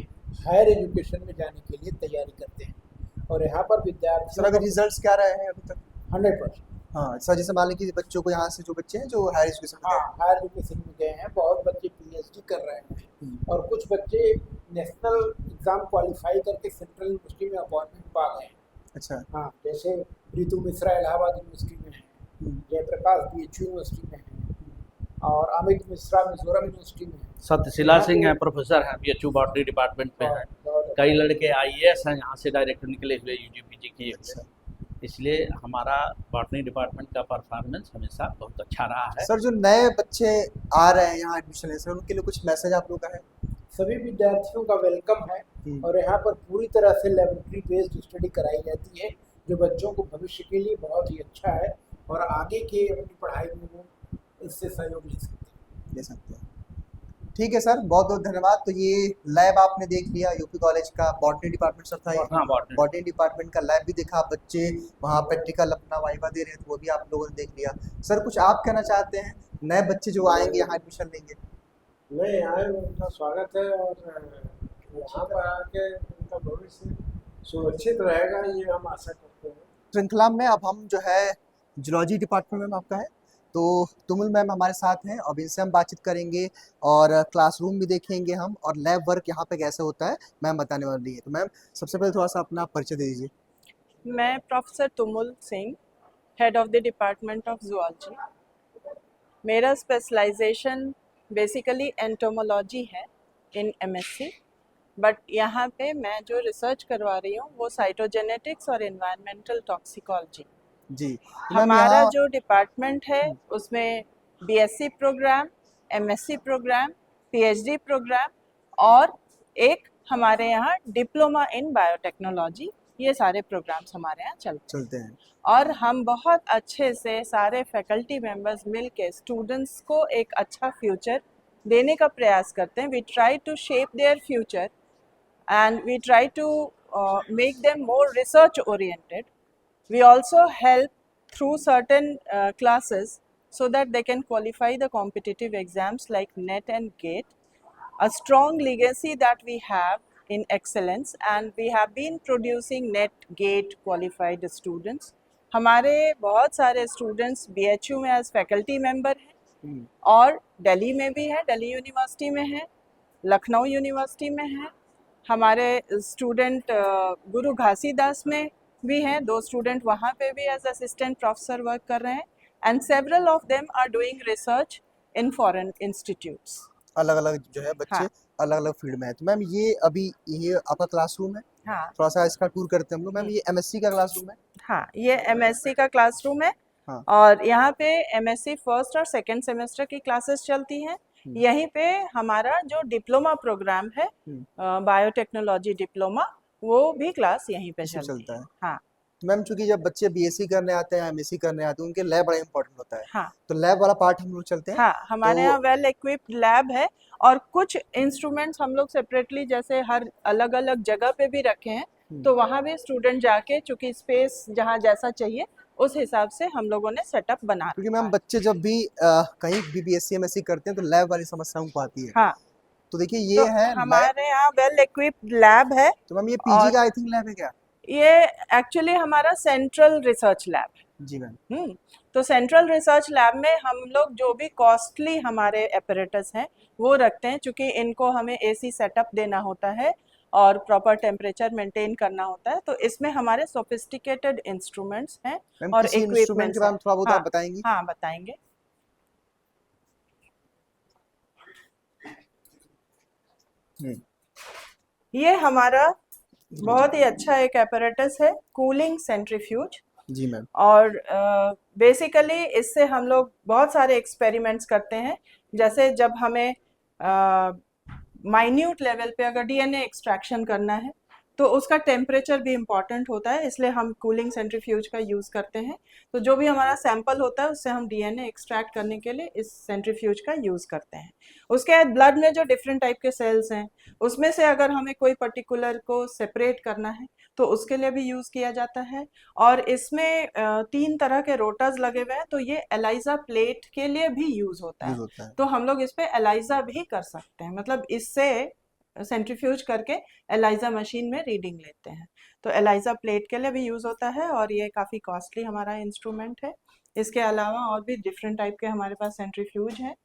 हायर एजुकेशन में जाने के लिए तैयारी करते हैं और यहाँ पर विद्यार्थी। सर अभी रिजल्ट्स क्या रहे हैं अभी तक? 100%। हाँ सर, जैसे मान लीजिए बच्चों को यहाँ से जो बच्चे हैं जो हायर एजुकेशन में हाँ, हायर एजुकेशन में गए हैं, बहुत बच्चे पीएचडी कर रहे हैं और कुछ बच्चे नेशनल एग्जाम क्वालिफाई करके सेंट्रल यूनिवर्सिटी में अपॉइंटमेंट पा गए हैं। अच्छा। हाँ, जैसे रितु मिश्रा इलाहाबाद यूनिवर्सिटी में है, जयप्रकाश बीएचयू यूनिवर्सिटी में है और अमित मिश्रा मिजोरम यूनिवर्सिटी में है। सत्यशिला सिंह है, प्रोफेसर हैं, बीएचयू बॉटनी डिपार्टमेंट में हैं। कई लड़के आईएएस हैं, यहाँ से डायरेक्ट निकले हुए यूजी पीजी किए हुए। इसलिए हमारा बॉटनी डिपार्टमेंट का परफॉर्मेंस हमेशा बहुत अच्छा रहा है। सर जो नए बच्चे आ रहे हैं यहाँ एडमिशन लेने से, उनके लिए कुछ मैसेज आप लोग का है? सभी विद्यार्थियों का वेलकम है और यहाँ पर पूरी तरह से लेबोरेटरी बेस्ड स्टडी कराई जाती है जो बच्चों को भविष्य के लिए बहुत ही अच्छा है और आगे के अपनी पढ़ाई में वो इससे सहयोग ले सकते हैं। ठीक है सर, बहुत बहुत धन्यवाद। तो ये लैब आपने देख लिया, यूपी कॉलेज का बॉटनी डिपार्टमेंट सर था ये। हाँ, बॉटनी डिपार्टमेंट का लैब भी देखा, बच्चे वहाँ प्रैक्टिकल अपना वाइवा दे रहे हैं तो वो भी आप लोगों ने देख लिया। सर कुछ आप कहना चाहते हैं नए बच्चे जो आएंगे यहाँ एडमिशन लेंगे? नए आए उनका स्वागत है और यहाँ पर आके उनका भविष्य सुरक्षित रहेगा, ये हम आशा करते हैं। श्रृंखला में अब हम जो है जूलॉजी डिपार्टमेंट में आपका है, तो तुमुल मैम हमारे साथ हैं। अब इनसे हम बातचीत करेंगे और क्लासरूम भी देखेंगे हम, और लैब वर्क यहाँ पे कैसे होता है मैम बताने वाली है। तो मैम सबसे पहले थोड़ा सा अपना परिचय दे दीजिए। मैं professor Tumul Singh, head of the department of zoology. मेरा स्पेशलाइजेशन बेसिकली एंटोमोलॉजी है इन एमएससी, बट यहाँ पे मैं जो रिसर्च करवा रही हूँ वो साइटोजेनेटिक्स और एनवायरमेंटल टॉक्सिकोलॉजी जी। हमारा जो डिपार्टमेंट है उसमें BSc programme, MSc programme, PhD programme और एक हमारे यहाँ डिप्लोमा इन बायोटेक्नोलॉजी, ये सारे प्रोग्राम्स हमारे यहाँ चलते हैं। और हम बहुत अच्छे से सारे फैकल्टी मेंबर्स मिल के स्टूडेंट्स को एक अच्छा फ्यूचर देने का प्रयास करते हैं। We try to shape their future and we try to make them more research oriented. We also help through certain classes so that they can qualify the competitive exams like NET and GATE. A strong legacy that we have in excellence, and we have been producing NET GATE qualified students. हमारे बहुत सारे students BHU में as faculty member हैं और दिल्ली में भी है, Delhi university में है, लखनऊ यूनिवर्सिटी में है। हमारे स्टूडेंट गुरु घासीदास में भी हैं, 2 स्टूडेंट वहाँ पे भी एज असिस्टेंट प्रोफेसर वर्क कर रहे हैं and several of them are doing research in foreign institutes. अलग अलग जो है बच्चे अलग अलग फील्ड में है। तो मैम ये अभी ये आपका क्लासरूम है, हाँ थोड़ा सा इसका टूर करते हैं हम लोग। मैम ये एमएससी का क्लासरूम है? हाँ, ये एमएससी का क्लासरूम है। हाँ। और यहाँ पे एमएससी फर्स्ट और सेकेंड सेमेस्टर की क्लासेस चलती हैं। यहीं पे हमारा जो डिप्लोमा प्रोग्राम है बायोटेक्नोलॉजी डिप्लोमा, वो भी क्लास यहीं पे चलता है। हाँ मैम, चूंकि जब बच्चे बीएससी करने आते हैं, एमएससी करने आते हैं, उनके लैब बड़ा इंपॉर्टेंट होता है। हाँ, तो लैब वाला पार्ट हम लोग चलते हैं। हाँ, हमारे यहाँ वेल इक्विप्ड लैब है और कुछ इंस्ट्रूमेंट्स हम लोग सेपरेटली जैसे हर अलग अलग जगह पे भी रखे हैं, तो वहाँ भी स्टूडेंट जाके चूंकि स्पेस जहाँ जैसा चाहिए उस हिसाब से हम लोगों ने सेटअप बना। क्योंकि मैम बच्चे जब भी कहीं भी बीएससी एमएससी करते हैं तो लैब वाली समस्या उनको आती है। हाँ, तो देखिए ये तो है हमारे यहाँ वेल इक्विप्ड लैब है। तो मैम ये पीजी का आई थिंक लैब है क्या? ये एक्चुअली हमारा सेंट्रल रिसर्च लैब है। जी मैम। तो सेंट्रल रिसर्च लैब में हम लोग जो भी कॉस्टली हमारे एपरेटस हैं वो रखते हैं, क्योंकि इनको हमें एसी सेटअप देना होता है और प्रॉपर टेम्परेचर मेंटेन करना होता है। तो इसमें हमारे सोफिस्टिकेटेड इंस्ट्रूमेंट्स हैं और इक्विपमेंट के बारे में थोड़ा बहुत आप बताएंगी? हाँ, बताएंगे। ये हमारा बहुत ही अच्छा एक एपरेटस है, कूलिंग सेंट्रीफ्यूज। जी मैम। और बेसिकली इससे हम लोग बहुत सारे एक्सपेरिमेंट्स करते हैं। जैसे जब हमें माइन्यूट लेवल पे अगर डीएनए एक्सट्रैक्शन करना है तो उसका टेम्परेचर भी इम्पॉर्टेंट होता है, इसलिए हम कूलिंग सेंट्रीफ्यूज का यूज़ करते हैं। तो जो भी हमारा सैंपल होता है उससे हम डीएनए एक्सट्रैक्ट करने के लिए इस सेंट्रीफ्यूज का यूज़ करते हैं। उसके बाद ब्लड में जो डिफरेंट टाइप के सेल्स हैं उसमें से अगर हमें कोई पर्टिकुलर को सेपरेट करना है तो उसके लिए भी यूज़ किया जाता है। और इसमें 3 तरह के रोटर्स लगे हुए हैं, तो ये एलाइजा प्लेट के लिए भी यूज़ होता है। तो हम लोग इस पे एलाइजा भी कर सकते हैं, मतलब इससे सेंट्रीफ्यूज करके एलाइजा मशीन में रीडिंग लेते हैं। तो एलाइजा प्लेट के लिए भी यूज़ होता है और ये काफ़ी कॉस्टली हमारा इंस्ट्रूमेंट है। इसके अलावा और भी डिफरेंट टाइप के हमारे पास सेंट्रीफ्यूज हैं।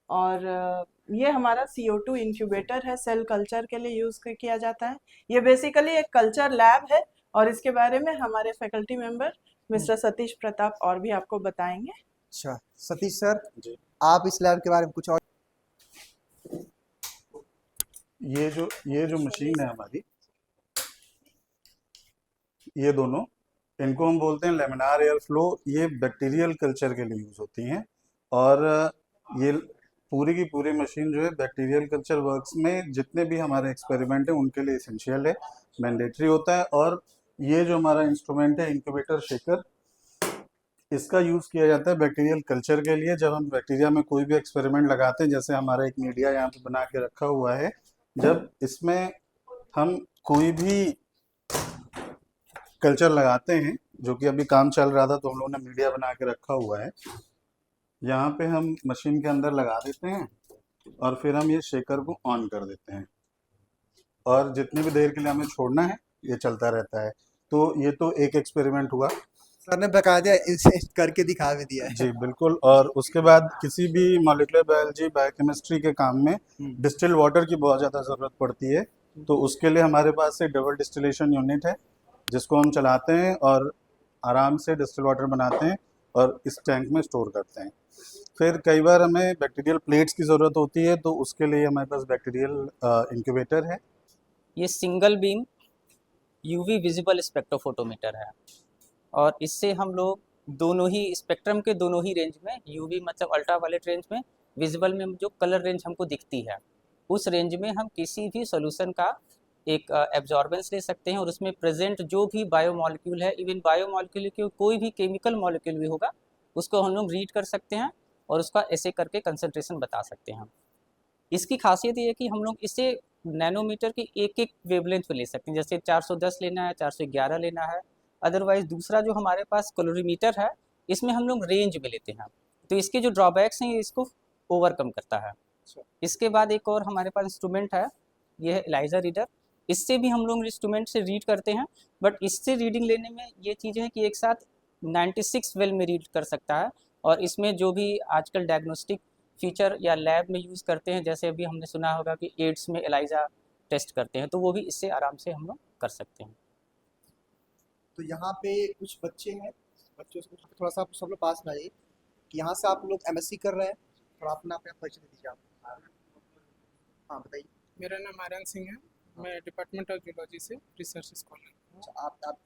और ये हमारा CO2 इंक्यूबेटर है, सेल कल्चर के लिए यूज़ किया जाता है। ये बेसिकली एक कल्चर लैब है और इसके बारे में हमारे faculty member mister Satish Pratap और भी आपको बताएंगे। अच्छा सतीश सर, आप इस लैब के बारे में कुछ और? ये जो मशीन है हमारी, ये दोनों, इनको हम बोलते हैं लेमिनार एयर फ्लो। ये बैक्टीरियल कल्चर के लिए यूज़ होती हैं और ये पूरी की पूरी मशीन जो है बैक्टीरियल कल्चर वर्क्स में जितने भी हमारे एक्सपेरिमेंट हैं उनके लिए एसेंशियल है, मैंडेटरी होता है। और ये जो हमारा इंस्ट्रूमेंट है इंक्यूबेटर शेकर, इसका यूज़ किया जाता है बैक्टीरियल कल्चर के लिए। जब हम बैक्टीरिया में कोई भी एक्सपेरिमेंट लगाते हैं, जैसे हमारा एक मीडिया यहाँ पे बना के रखा हुआ है, जब इसमें हम कोई भी कल्चर लगाते हैं, जो कि अभी काम चल रहा था तो हम लोगों ने मीडिया बना के रखा हुआ है, यहाँ पे हम मशीन के अंदर लगा देते हैं और फिर हम ये शेकर को ऑन कर देते हैं और जितनी भी देर के लिए हमें छोड़ना है ये चलता रहता है। तो ये तो एक एक्सपेरिमेंट हुआ, सर ने बकायदा इसे करके दिखा भी दिया है। जी बिल्कुल। और उसके बाद किसी भी मॉलिक्यूलर बायोलॉजी बायोकेमिस्ट्री के काम में डिस्टिल्ड वाटर की बहुत ज़्यादा ज़रूरत पड़ती है। तो उसके लिए हमारे पास एक डबल डिस्टिलेशन यूनिट है जिसको हम चलाते हैं और आराम से डिस्टिल वाटर बनाते हैं और इस टैंक में स्टोर करते हैं। फिर कई बार हमें बैक्टीरियल प्लेट्स की ज़रूरत होती है, तो उसके लिए हमारे पास बैक्टीरियल इंक्यूबेटर है। ये single beam UV visible spectrophotometer है और इससे हम लोग दोनों ही स्पेक्ट्रम के दोनों ही रेंज में, यूवी मतलब अल्ट्रावायलेट रेंज में, विजिबल में जो कलर रेंज हमको दिखती है उस रेंज में हम किसी भी सॉल्यूशन का एक एब्जॉर्बेंस ले सकते हैं और उसमें प्रेजेंट जो भी बायोमॉलिक्यूल है, इवन बायोमॉलिक्यूल के कोई भी केमिकल मॉलिक्यूल भी होगा उसको हम लोग रीड कर सकते हैं और उसका ऐसे करके कंसंट्रेशन बता सकते हैं। इसकी खासियत ये है कि हम लोग इसे नैनोमीटर की एक वेवलेंथ पे ले सकते हैं, जैसे 410 लेना है, 411 लेना है। अदरवाइज दूसरा जो हमारे पास कैलोरीमीटर है इसमें हम लोग रेंज में लेते हैं, तो इसके जो ड्रॉबैक्स हैं इसको ओवरकम करता है। इसके बाद एक और हमारे पास इंस्ट्रूमेंट है, ये है एलाइजा रीडर। इससे भी हम लोग इंस्ट्रूमेंट से रीड करते हैं, बट इससे रीडिंग लेने में ये चीज़ें हैं कि एक साथ 96 वेल में रीड कर सकता है और इसमें जो भी आजकल डायग्नोस्टिक फीचर या लैब में यूज़ करते हैं, जैसे अभी हमने सुना होगा कि एड्स में एलाइजा टेस्ट करते हैं, तो वो भी इससे आराम से हम लोग कर सकते हैं। तो यहाँ पे कुछ बच्चे हैं, बच्चों से थोड़ा सा आप सब लोग पास में आइए कि यहाँ से आप लोग MSc कर रहे हैं, थोड़ा अपना परिचय दे दीजिए आप। हाँ बताइए। मेरा नाम आर्यन सिंह है, मैं डिपार्टमेंट ऑफ जूलॉजी से रिसर्च स्कॉलर। अच्छा, आप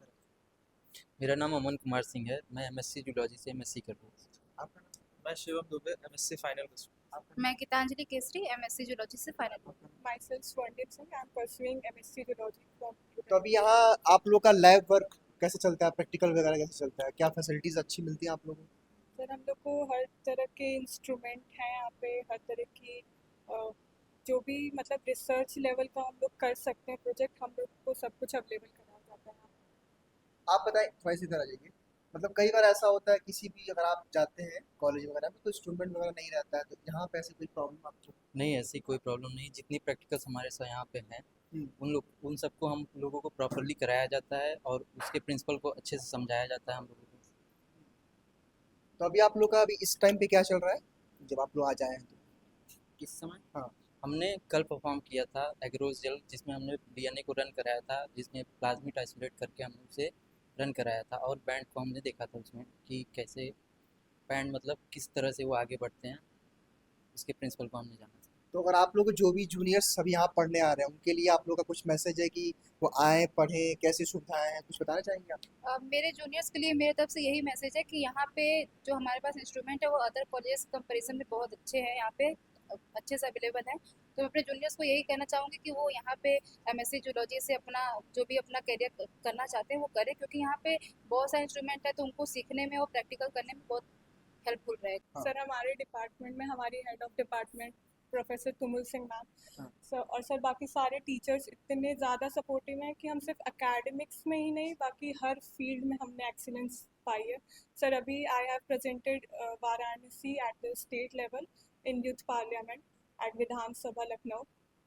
मेरा नाम अमन कुमार सिंह है, मैं MSc जूलॉजी से MSc कर रहा हूँ। आपका नाम? मैं शिवम दुबे, MSc फाइनल कर। मैं गीतांजलि केसरी, MSc जूलॉजी से final. Myself Swarndeep Singh, I am pursuing MSc zoology from. तो अभी यहाँ आप लोग का लैब वर्क कैसे चलता है, प्रैक्टिकल वगैरह कैसे चलता है, क्या फैसिलिटीज़ अच्छी मिलती हैं आप लोगों को? सर हम लोग को हर तरह के इंस्ट्रूमेंट हैं यहाँ पे, हर तरह की जो भी मतलब रिसर्च लेवल का हम लोग कर सकते हैं प्रोजेक्ट, हम लोग को सब कुछ अवेलेबल कराया जाता है। आप बताएं, थोड़ा सी तरह जाइए। मतलब कई बार ऐसा होता है किसी भी अगर आप जाते हैं कॉलेज वगैरह में तो स्टूडेंट वगैरह नहीं रहता है, तो यहाँ पे ऐसी कोई प्रॉब्लम आपको? नहीं, ऐसी कोई प्रॉब्लम नहीं। जितनी प्रैक्टिकल्स हमारे साथ यहाँ पे हैं उन सबको हम लोगों को प्रॉपरली कराया जाता है और उसके प्रिंसिपल को अच्छे से समझाया जाता है हम लोगों को। तो अभी आप लोग का अभी इस टाइम पे क्या चल रहा है जब आप लोग आ जाए हैं तो? किस समय? हाँ, हमने कल परफॉर्म किया था एग्रोज जेल, जिसमें हमने DNA को रन कराया था, जिसमें प्लाज्मिड आइसोलेट करके हमने उसे रन कराया था और बैंड को हमने देखा था उसमें कि कैसे बैंड मतलब किस तरह से वो आगे बढ़ते हैं, उसके प्रिंसिपल को हमने जाना था। तो अगर आप लोग जो भी जूनियर्स सभी यहाँ पढ़ने आ रहे हैं उनके लिए आप लोग का कुछ मैसेज है कि वो आएँ पढ़ें, कैसी सुविधाएं हैं, कुछ बताना चाहेंगे आप? मेरे जूनियर्स के लिए मेरे तरफ से यही मैसेज है कि यहाँ पे जो हमारे पास इंस्ट्रूमेंट है वो अदर कॉलेज कंपैरिजन में बहुत अच्छे हैं। यहाँ पे अच्छे से अवेलेबल है। तो मैं अपने जूनियर्स को यही कहना चाहूँगी कि वो यहाँ पे एमएससी जूलॉजी से अपना जो भी अपना करियर करना चाहते हैं वो करें, क्योंकि यहाँ पे बहुत सारे इंस्ट्रूमेंट है तो उनको सीखने में और प्रैक्टिकल करने में बहुत हेल्पफुल रहेगा। सर हमारे डिपार्टमेंट में हमारी head of department professor Tumul Singh ma'am sir और सर बाकी सारे टीचर्स इतने ज़्यादा सपोर्टिव हैं कि हम सिर्फ एकेडमिक्स में ही नहीं बाकी हर फील्ड में हमने एक्सीलेंस पाई है। सर अभी I have presented Varanasi at the state level in youth parliament at Vidhan Sabha Lucknow.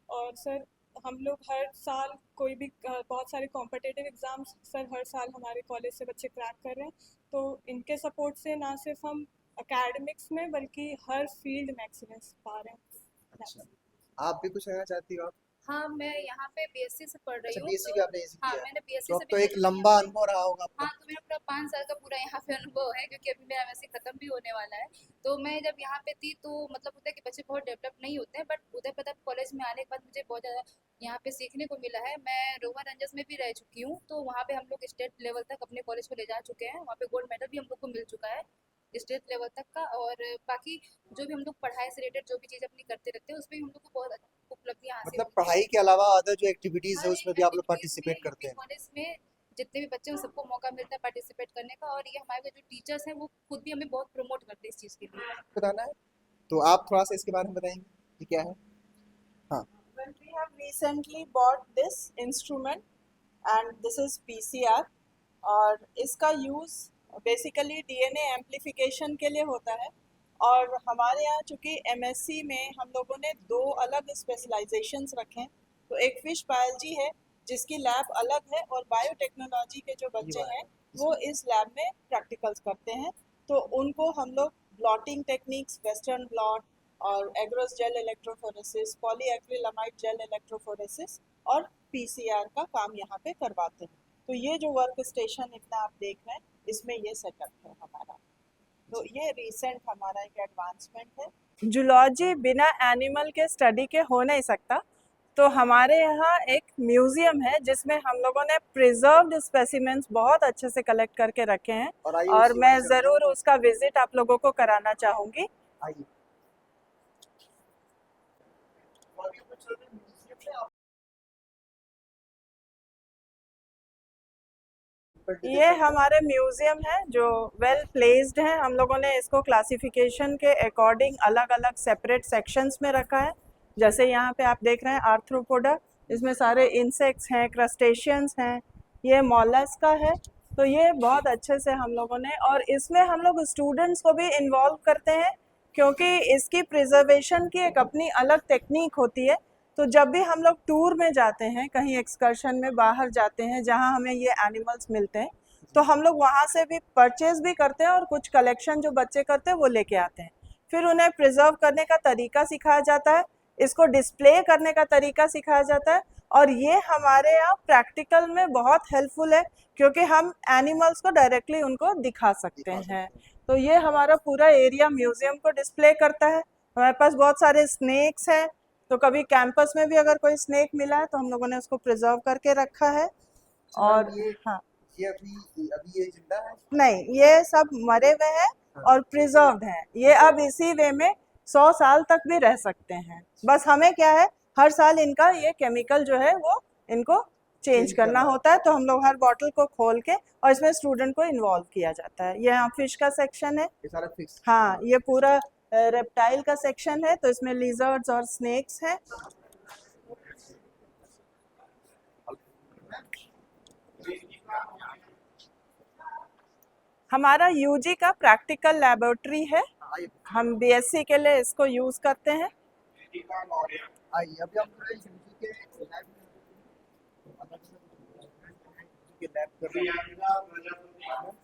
और सर हम लोग हर साल कोई भी बहुत सारे कॉम्पिटिटिव एग्ज़ाम्स सर हर साल हमारे कॉलेज से बच्चे क्रैक कर रहे हैं। तो इनके सपोर्ट से ना सिर्फ हम एकेडमिक्स में बल्कि हर फील्ड में एक्सीलेंस पा रहे हैं। अच्छा, आप भी कुछ कहना चाहती हो? आप हाँ, मैं यहाँ पे बीएससी से पढ़ रही अच्छा, हूँ। बीएससी तो भी आपने इसी हाँ, किया है? मैंने बीएससी तो से अब तो एक business लंबा किया। अनुभव रहा होगा आपका। हाँ, तो मेरा पूरा 5 साल का पूरा यहाँ पे अनुभव है, क्योंकि अभी मेरा एमएससी खत्म भी होने वाला है। तो मैं जब यहाँ पे थी तो मतलब होता है कि बच्चे बहुत डेवलप नहीं होते हैं, बट उदय प्रताप कॉलेज में आने के बाद मुझे बहुत ज़्यादा यहाँ पे सीखने को मिला है। मैं रोहन रंजस में भी रह चुकी हूँ, तो वहाँ पे हम लोग स्टेट लेवल तक अपने कॉलेज को ले जा चुके हैं। वहाँ पे गोल्ड मेडल भी हम लोग को मिल चुका है स्टेट लेवल तक का। और बाकी जो भी हम लोग पढ़ाई से रिलेटेड जो भी चीज़ अपनी करते रहते हैं उसमें हम लोग को बहुत उपलब्धियाँ हासिल मतलब होती हैं। पढ़ाई के अलावा अदर जो एक्टिविटीज है हर उसमें एक भी आप लोग एक्टिविटीज़ पार्टिसिपेट करते हैं? कॉलेज में जितने भी बच्चे हैं उन सबको मौका मिलता है पार्टिसिपेट करने का। और ये हमारे जो टीचर्स हैं वो खुद भी हमें बहुत प्रमोट करते हैं इस चीज़ के लिए। बताना है तो आप थोड़ा सा इसके बारे में बताएंगे कि क्या है? हाँ, Well, we have recently bought this instrument and this is PCR और इसका यूज़ बेसिकली डीएनए एम्प्लीफिकेशन के लिए होता है। और हमारे यहाँ चूँकि एमएससी में हम लोगों ने 2 अलग स्पेशलाइजेशंस रखे हैं। तो एक फिश बायोलॉजी है जिसकी लैब अलग है और बायोटेक्नोलॉजी के जो बच्चे हैं वो इस लैब में प्रैक्टिकल्स करते हैं। तो उनको हम लोग ब्लॉटिंग टेक्निक्स, वेस्टर्न ब्लॉट और agarose gel electrophoresis, polyacrylamide gel electrophoresis और पीसीआर का काम यहाँ पे करवाते हैं। तो ये जो वर्क स्टेशन इतना आप देख रहे हैं इसमें ये सेटअप है हमारा। तो ये रिसेंट हमारा एक एडवांसमेंट है। जूलॉजी बिना एनिमल के स्टडी के हो नहीं सकता। तो हमारे यहाँ एक म्यूजियम है जिसमें हम लोगों ने प्रिजर्व्ड स्पेसिमेंट्स बहुत अच्छे से कलेक्ट करके रखे हैं और मैं ज़रूर उसका विजिट आप लोगों को कराना चाहूँगी। आइए। ये हमारे म्यूजियम है जो वेल प्लेस्ड है। हम लोगों ने इसको क्लासिफिकेशन के अकॉर्डिंग अलग अलग सेपरेट सेक्शंस में रखा है। जैसे यहाँ पे आप देख रहे हैं आर्थ्रोपोडा, इसमें सारे इंसेक्ट्स हैं, क्रस्टेशियंस हैं, ये मॉलस्का है। तो ये बहुत अच्छे से हम लोगों ने, और इसमें हम लोग स्टूडेंट्स को भी इन्वॉल्व करते हैं क्योंकि इसकी प्रिजर्वेशन की एक अपनी अलग टेक्निक होती है। तो जब भी हम लोग टूर में जाते हैं, कहीं एक्सकर्शन में बाहर जाते हैं जहाँ हमें ये एनिमल्स मिलते हैं, तो हम लोग वहाँ से भी परचेज भी करते हैं और कुछ कलेक्शन जो बच्चे करते हैं वो लेके आते हैं। फिर उन्हें प्रिजर्व करने का तरीका सिखाया जाता है, इसको डिस्प्ले करने का तरीका सिखाया जाता है। और ये हमारे यहाँ प्रैक्टिकल में बहुत हेल्पफुल है क्योंकि हम एनिमल्स को डायरेक्टली उनको दिखा सकते हैं। तो ये हमारा पूरा एरिया म्यूजियम को डिस्प्ले करता है। हमारे पास बहुत सारे स्नेक्स हैं, तो कभी कैंपस में भी अगर कोई स्नेक मिला है तो हम लोगों ने उसको प्रिजर्व करके रखा है। और हाँ, ये अभी ये जिंदा है? नहीं, ये सब मरे हुए हैं और प्रिजर्व्ड हैं। ये अब इसी वे में 100 साल तक भी रह सकते हैं। बस हमें क्या है, हर साल इनका ये केमिकल जो है वो इनको चेंज करना होता है। तो हम लोग हर बॉटल को खोल के और इसमें स्टूडेंट को इन्वॉल्व किया जाता है। ये यहाँ फिश का सेक्शन है। ये सारा फिश? हाँ, ये पूरा रेप्टाइल का सेक्शन है, तो इसमें लिजर्ड्स और स्नेक्स हैं। हमारा यूजी का प्रैक्टिकल लैबोरेटरी है, हम बीएससी के लिए इसको यूज़ करते हैं। आइए, अभी हम लैब कर रहे हैं,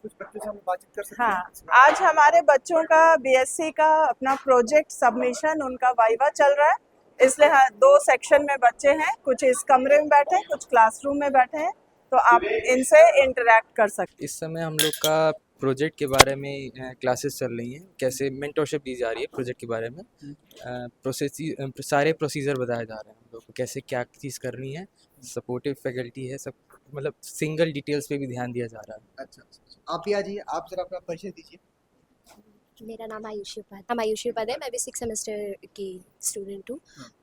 कुछ बच्चों से हम बातचीत कर सकते हैं? हाँ, आज हमारे बच्चों का बीएससी का अपना प्रोजेक्ट सबमिशन, उनका वाइवा चल रहा है, इसलिए हाँ 2 सेक्शन में बच्चे हैं, कुछ इस कमरे में बैठे हैं, कुछ क्लासरूम में बैठे हैं, तो आप इनसे इंटरेक्ट कर सकते हैं। इस समय हम लोग का प्रोजेक्ट के बारे में क्लासेस चल रही हैं, कैसे मेंटरशिप दी जा रही है प्रोजेक्ट के बारे में। सारे प्रोसीजर बताए जा रहे हैं हम लोग को, कैसे क्या चीज़ करनी है, सपोर्टिव फैकल्टी है, सब मतलब सिंगल डिटेल्स पे भी ध्यान दिया जा रहा है। अच्छा, आप भी आ जाइए, आप जरा अपना परिचय दीजिए। मेरा नाम आयुषी उपाध्याय है। मैं भी 6 सेमेस्टर की स्टूडेंट हूँ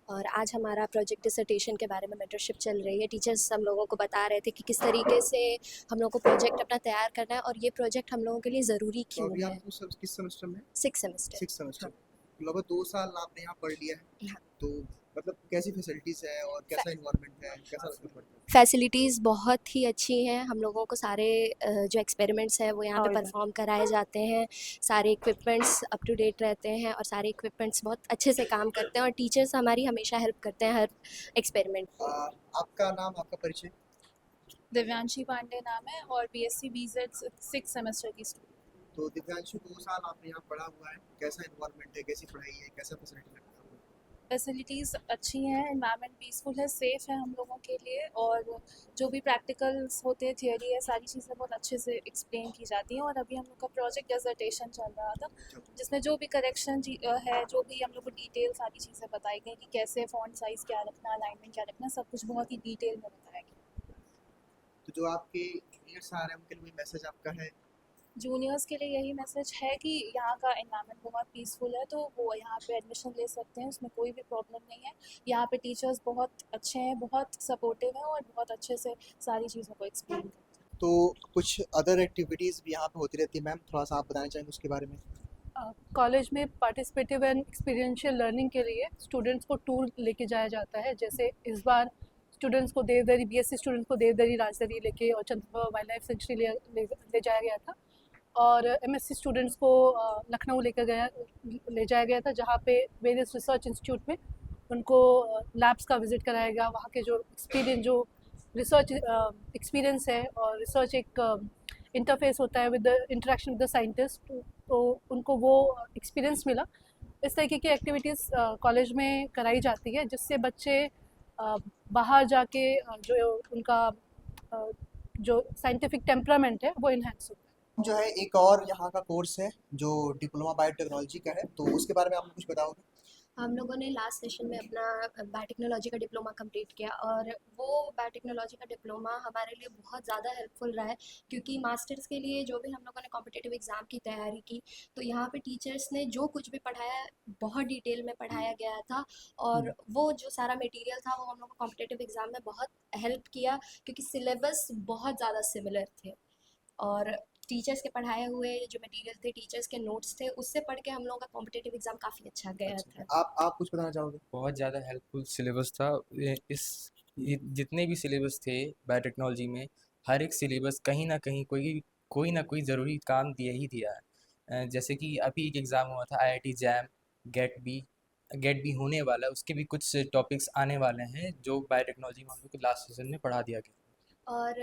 और आज हमारा प्रोजेक्ट डिसर्टेशन के बारे में मेंटरशिप चल रही है। टीचर्स हम लोगों को बता रहे थे कि किस तरीके से हम लोगों को प्रोजेक्ट अपना तैयार करना है और ये प्रोजेक्ट हम लोगों के लिए ज़रूरी तो क्यों अभी है। आप किस सेमेस्टर में? 6 सेमेस्टर। 6 सेमेस्टर। लगभग 2 साल आपने यहाँ पढ़ लिया है। हाँ। तो मतलब कैसी फैसिलिटीज़ है और कैसा एनवायरनमेंट है, कैसा लगता है? फैसिलिटीज़ बहुत ही अच्छी हैं। हम लोगों को सारे जो एक्सपेरिमेंट्स हैं वो यहाँ पे परफॉर्म कराए जाते हैं। सारे इक्विपमेंट्स अप टू डेट रहते हैं और सारे इक्विपमेंट्स बहुत अच्छे से काम करते हैं और टीचर्स हमारी हमेशा हेल्प करते हैं हर एक्सपेरिमेंट में। आपका नाम, आपका परिचय? दिव्यांशी पांडे नाम है और BSc BZ 6 सेमेस्टर की स्टूडेंट। तो दिव्यांशु 2 साल आपने यहाँ पढ़ा हुआ है, कैसा एनवायरनमेंट है, कैसी पढ़ाई है, कैसा फैसिलिटी लगता है? फैसिलिटीज़ अच्छी हैं, एनवायरनमेंट पीसफुल है, सेफ़ है हम लोगों के लिए और जो भी प्रैक्टिकल्स होते हैं, थियरी है, सारी चीज़ें बहुत अच्छे से एक्सप्लेन की जाती हैं। और अभी हम लोग का प्रोजेक्ट डिसर्टेशन चल रहा था जिसमें जो भी करेक्शन है, जो भी हम लोग को डिटेल सारी चीज़ें बताई गई कि कैसे फ़ॉन्ट साइज़ क्या रखना, अलाइनमेंट क्या रखना, सब कुछ बहुत ही डिटेल में बताया गया। तो जो आपके जूनियर्स आ रहे हैं उनके लिए मैसेज आपका है? जूनियर्स के लिए यही मैसेज है कि यहाँ का एनवायरनमेंट बहुत पीसफुल है, तो वो यहाँ पे एडमिशन ले सकते हैं, उसमें कोई भी प्रॉब्लम नहीं है। यहाँ पे टीचर्स बहुत अच्छे हैं, बहुत सपोर्टिव हैं और बहुत अच्छे से सारी चीज़ों को एक्सप्लेन करते हैं। तो कुछ अदर एक्टिविटीज़ भी यहाँ पे होती रहती है मैम, थोड़ा सा आप बताना चाहेंगे उसके बारे में? कॉलेज में पार्टिसिपेटिव एंड एक्सपीरियंशियल लर्निंग के लिए स्टूडेंट्स को टूर लेके जाया जाता है। जैसे इस बार स्टूडेंट्स को देवदरी BSc स्टूडेंट्स को देवदरी, राजदरी लेके और चंद्रप्रभा वाइल्ड लाइफ सेंचुरी ले जाया गया था और MSc स्टूडेंट्स को लखनऊ ले जाया गया था, जहाँ पे वेरियस रिसर्च इंस्टीट्यूट में उनको लैब्स का विज़िट कराया गया। वहाँ के जो रिसर्च एक्सपीरियंस है और रिसर्च एक इंटरफेस होता है with the interaction with the scientist, तो उनको वो एक्सपीरियंस मिला। इस तरीके की एक्टिविटीज़ कॉलेज में कराई जाती है जिससे बच्चे बाहर जाके जो उनका जो साइंटिफिक टेम्परामेंट है वो इन्हेंस होता है। जो है एक और यहाँ का कोर्स है जो डिप्लोमा बायोटेक्नोलॉजी का है, तो उसके बारे में आप कुछ बताओगे? हम लोगों ने लास्ट सेशन में अपना बायोटेक्नोलॉजी का डिप्लोमा कंप्लीट किया और वो बायोटेक्नोलॉजी का डिप्लोमा हमारे लिए बहुत ज़्यादा हेल्पफुल रहा है, क्योंकि मास्टर्स के लिए जो भी हम लोगों ने कॉम्पिटिटिव एग्ज़ाम की तैयारी की तो यहाँ पे टीचर्स ने जो कुछ भी पढ़ाया बहुत डिटेल में पढ़ाया गया था और वो जो सारा मटेरियल था वो हम लोग को कॉम्पिटिटिव एग्ज़ाम में बहुत हेल्प किया, क्योंकि सिलेबस बहुत ज़्यादा सिमिलर थे और टीचर्स के पढ़ाए हुए जो मटेरियल थे, टीचर्स के नोट्स थे, उससे पढ़ के हम लोगों का कॉम्पिटिटिव एग्ज़ाम काफ़ी अच्छा गया था। आप कुछ बताना चाहोगे? बहुत ज़्यादा हेल्पफुल सिलेबस था। जितने भी सिलेबस थे बायोटेक्नोलॉजी में, हर एक सिलेबस कहीं ना कहीं कोई ना कोई ज़रूरी काम दिया ही दिया है। जैसे कि अभी एक एग्ज़ाम हुआ था IIT जैम, गेट बी होने वाला है, उसके भी कुछ टॉपिक्स आने वाले हैं जो बायोटेक्नोलॉजी में हम लोग को लास्ट सेशन में पढ़ा दिया गया। और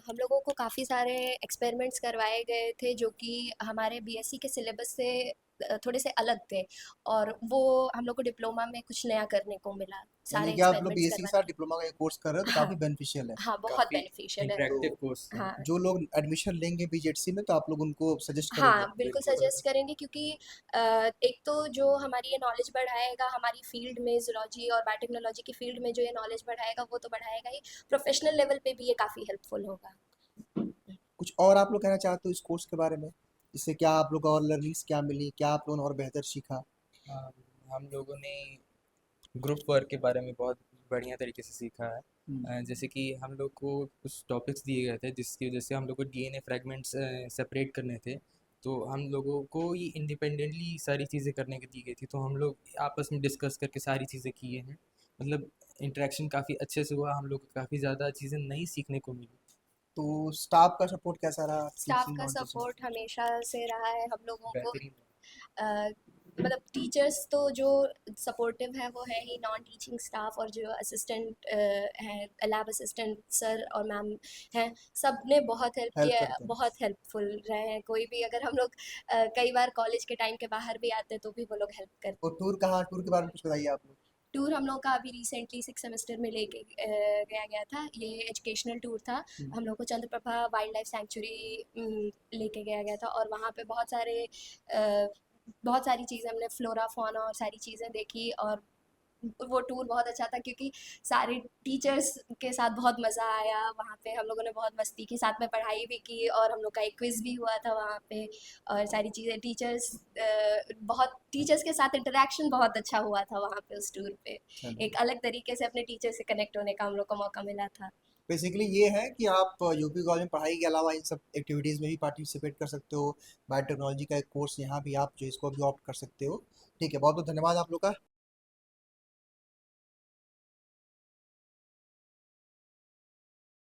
हम लोगों को काफ़ी सारे एक्सपेरिमेंट्स करवाए गए थे जो कि हमारे BSc के सिलेबस से थोड़े से अलग थे और वो हम लोग को डिप्लोमा में कुछ नया करने को मिला। सारे यानी कि आप लोग एक्सपेरिमेंट्स BSc के साथ डिप्लोमा का एक कोर्स कर रहे हो, तो काफ़ी बेनिफिशियल है। हाँ, बहुत बेनिफिशियल है। इंटरेक्टिव कोर्स है। हाँ, जो लोग एडमिशन लेंगे BZC में तो आप लोग उनको सजेस्ट करेंगे? हाँ, बिल्कुल सजेस्ट करेंगे, क्योंकि एक तो जो हमारी ये नॉलेज बढ़ाएगा हमारी फील्ड में, ज़ूलॉजी और बायोटेक्नोलॉजी की फील्ड में जो ये नॉलेज बढ़ाएगा वो तो बढ़ाएगा ही, प्रोफेशनल लेवल पे भी ये काफ़ी हेल्पफुल होगा। कुछ और आप लोग कहना चाहते हो इस कोर्स के बारे में? इससे क्या आप लोग और लर्निंग्स क्या मिली, क्या आप लोगों ने और बेहतर सीखा? हम लोगों ने ग्रुप वर्क के बारे में बहुत बढ़िया तरीके से सीखा है। जैसे कि हम लोग को कुछ टॉपिक्स दिए गए थे जिसकी वजह से हम लोग को DNA फ्रेगमेंट्स सेपरेट करने थे, तो हम लोगों को ये इंडिपेंडेंटली सारी चीज़ें करने की दी गई थी, तो हम लोग आपस में डिस्कस करके सारी चीज़ें किए हैं। मतलब इंटरेक्शन काफ़ी अच्छे से हुआ, हम लोग को काफ़ी ज़्यादा चीज़ें नई सीखने को मिली। तो स्टाफ का सपोर्ट कैसा रहा? स्टाफ टीचिंग का और टीचिंग? सपोर्ट हमेशा से रहा है हम लोगों को। बेहतरीन। मतलब टीचर्स तो जो सपोर्टिव है वो है ही, नॉन टीचिंग स्टाफ और जो असिस्टेंट हैं, लैब असिस्टेंट सर और मैम हैं, सब ने बहुत हेल्प किया है, बहुत हेल्पफुल रहे हैं। कोई भी अगर हम लोग कई बार कॉलेज के टाइम के बाहर भी आते हैं तो भी वो लोग हेल्प करते हैं। और टूर कहाँ, टूर के बारे में कुछ बताइए आप लोग? टूर हम लोग का अभी रिसेंटली 6 सेमेस्टर में लेके गया था। ये एजुकेशनल टूर था। हम लोग को चंद्रप्रभा वाइल्ड लाइफ सेंचुरी लेके गया था और वहाँ पे बहुत सारी चीज़ें हमने फ्लोरा फौना और सारी चीज़ें देखी और वो टूर बहुत अच्छा था क्योंकि सारे टीचर्स के साथ बहुत मज़ा आया वहाँ पे। हम लोगों ने बहुत मस्ती की, साथ में पढ़ाई भी की और हम लोग का एक क्विज़ भी हुआ था वहाँ पे और सारी चीज़ें। टीचर्स के साथ इंटरेक्शन बहुत अच्छा हुआ था वहाँ पे उस टूर पे। एक अलग तरीके से अपने टीचर से कनेक्ट होने का हम लोग को मौका मिला था। बेसिकली ये है कि आप यूपी कॉलेज में पढ़ाई के अलावा इन सब एक्टिविटीज़ में भी पार्टिसिपेट कर सकते हो। बायोटेक्नोलॉजी का एक कोर्स यहाँ भी आप जो इसको भी ऑप्ट कर सकते हो। ठीक है, बहुत बहुत धन्यवाद आप लोग का।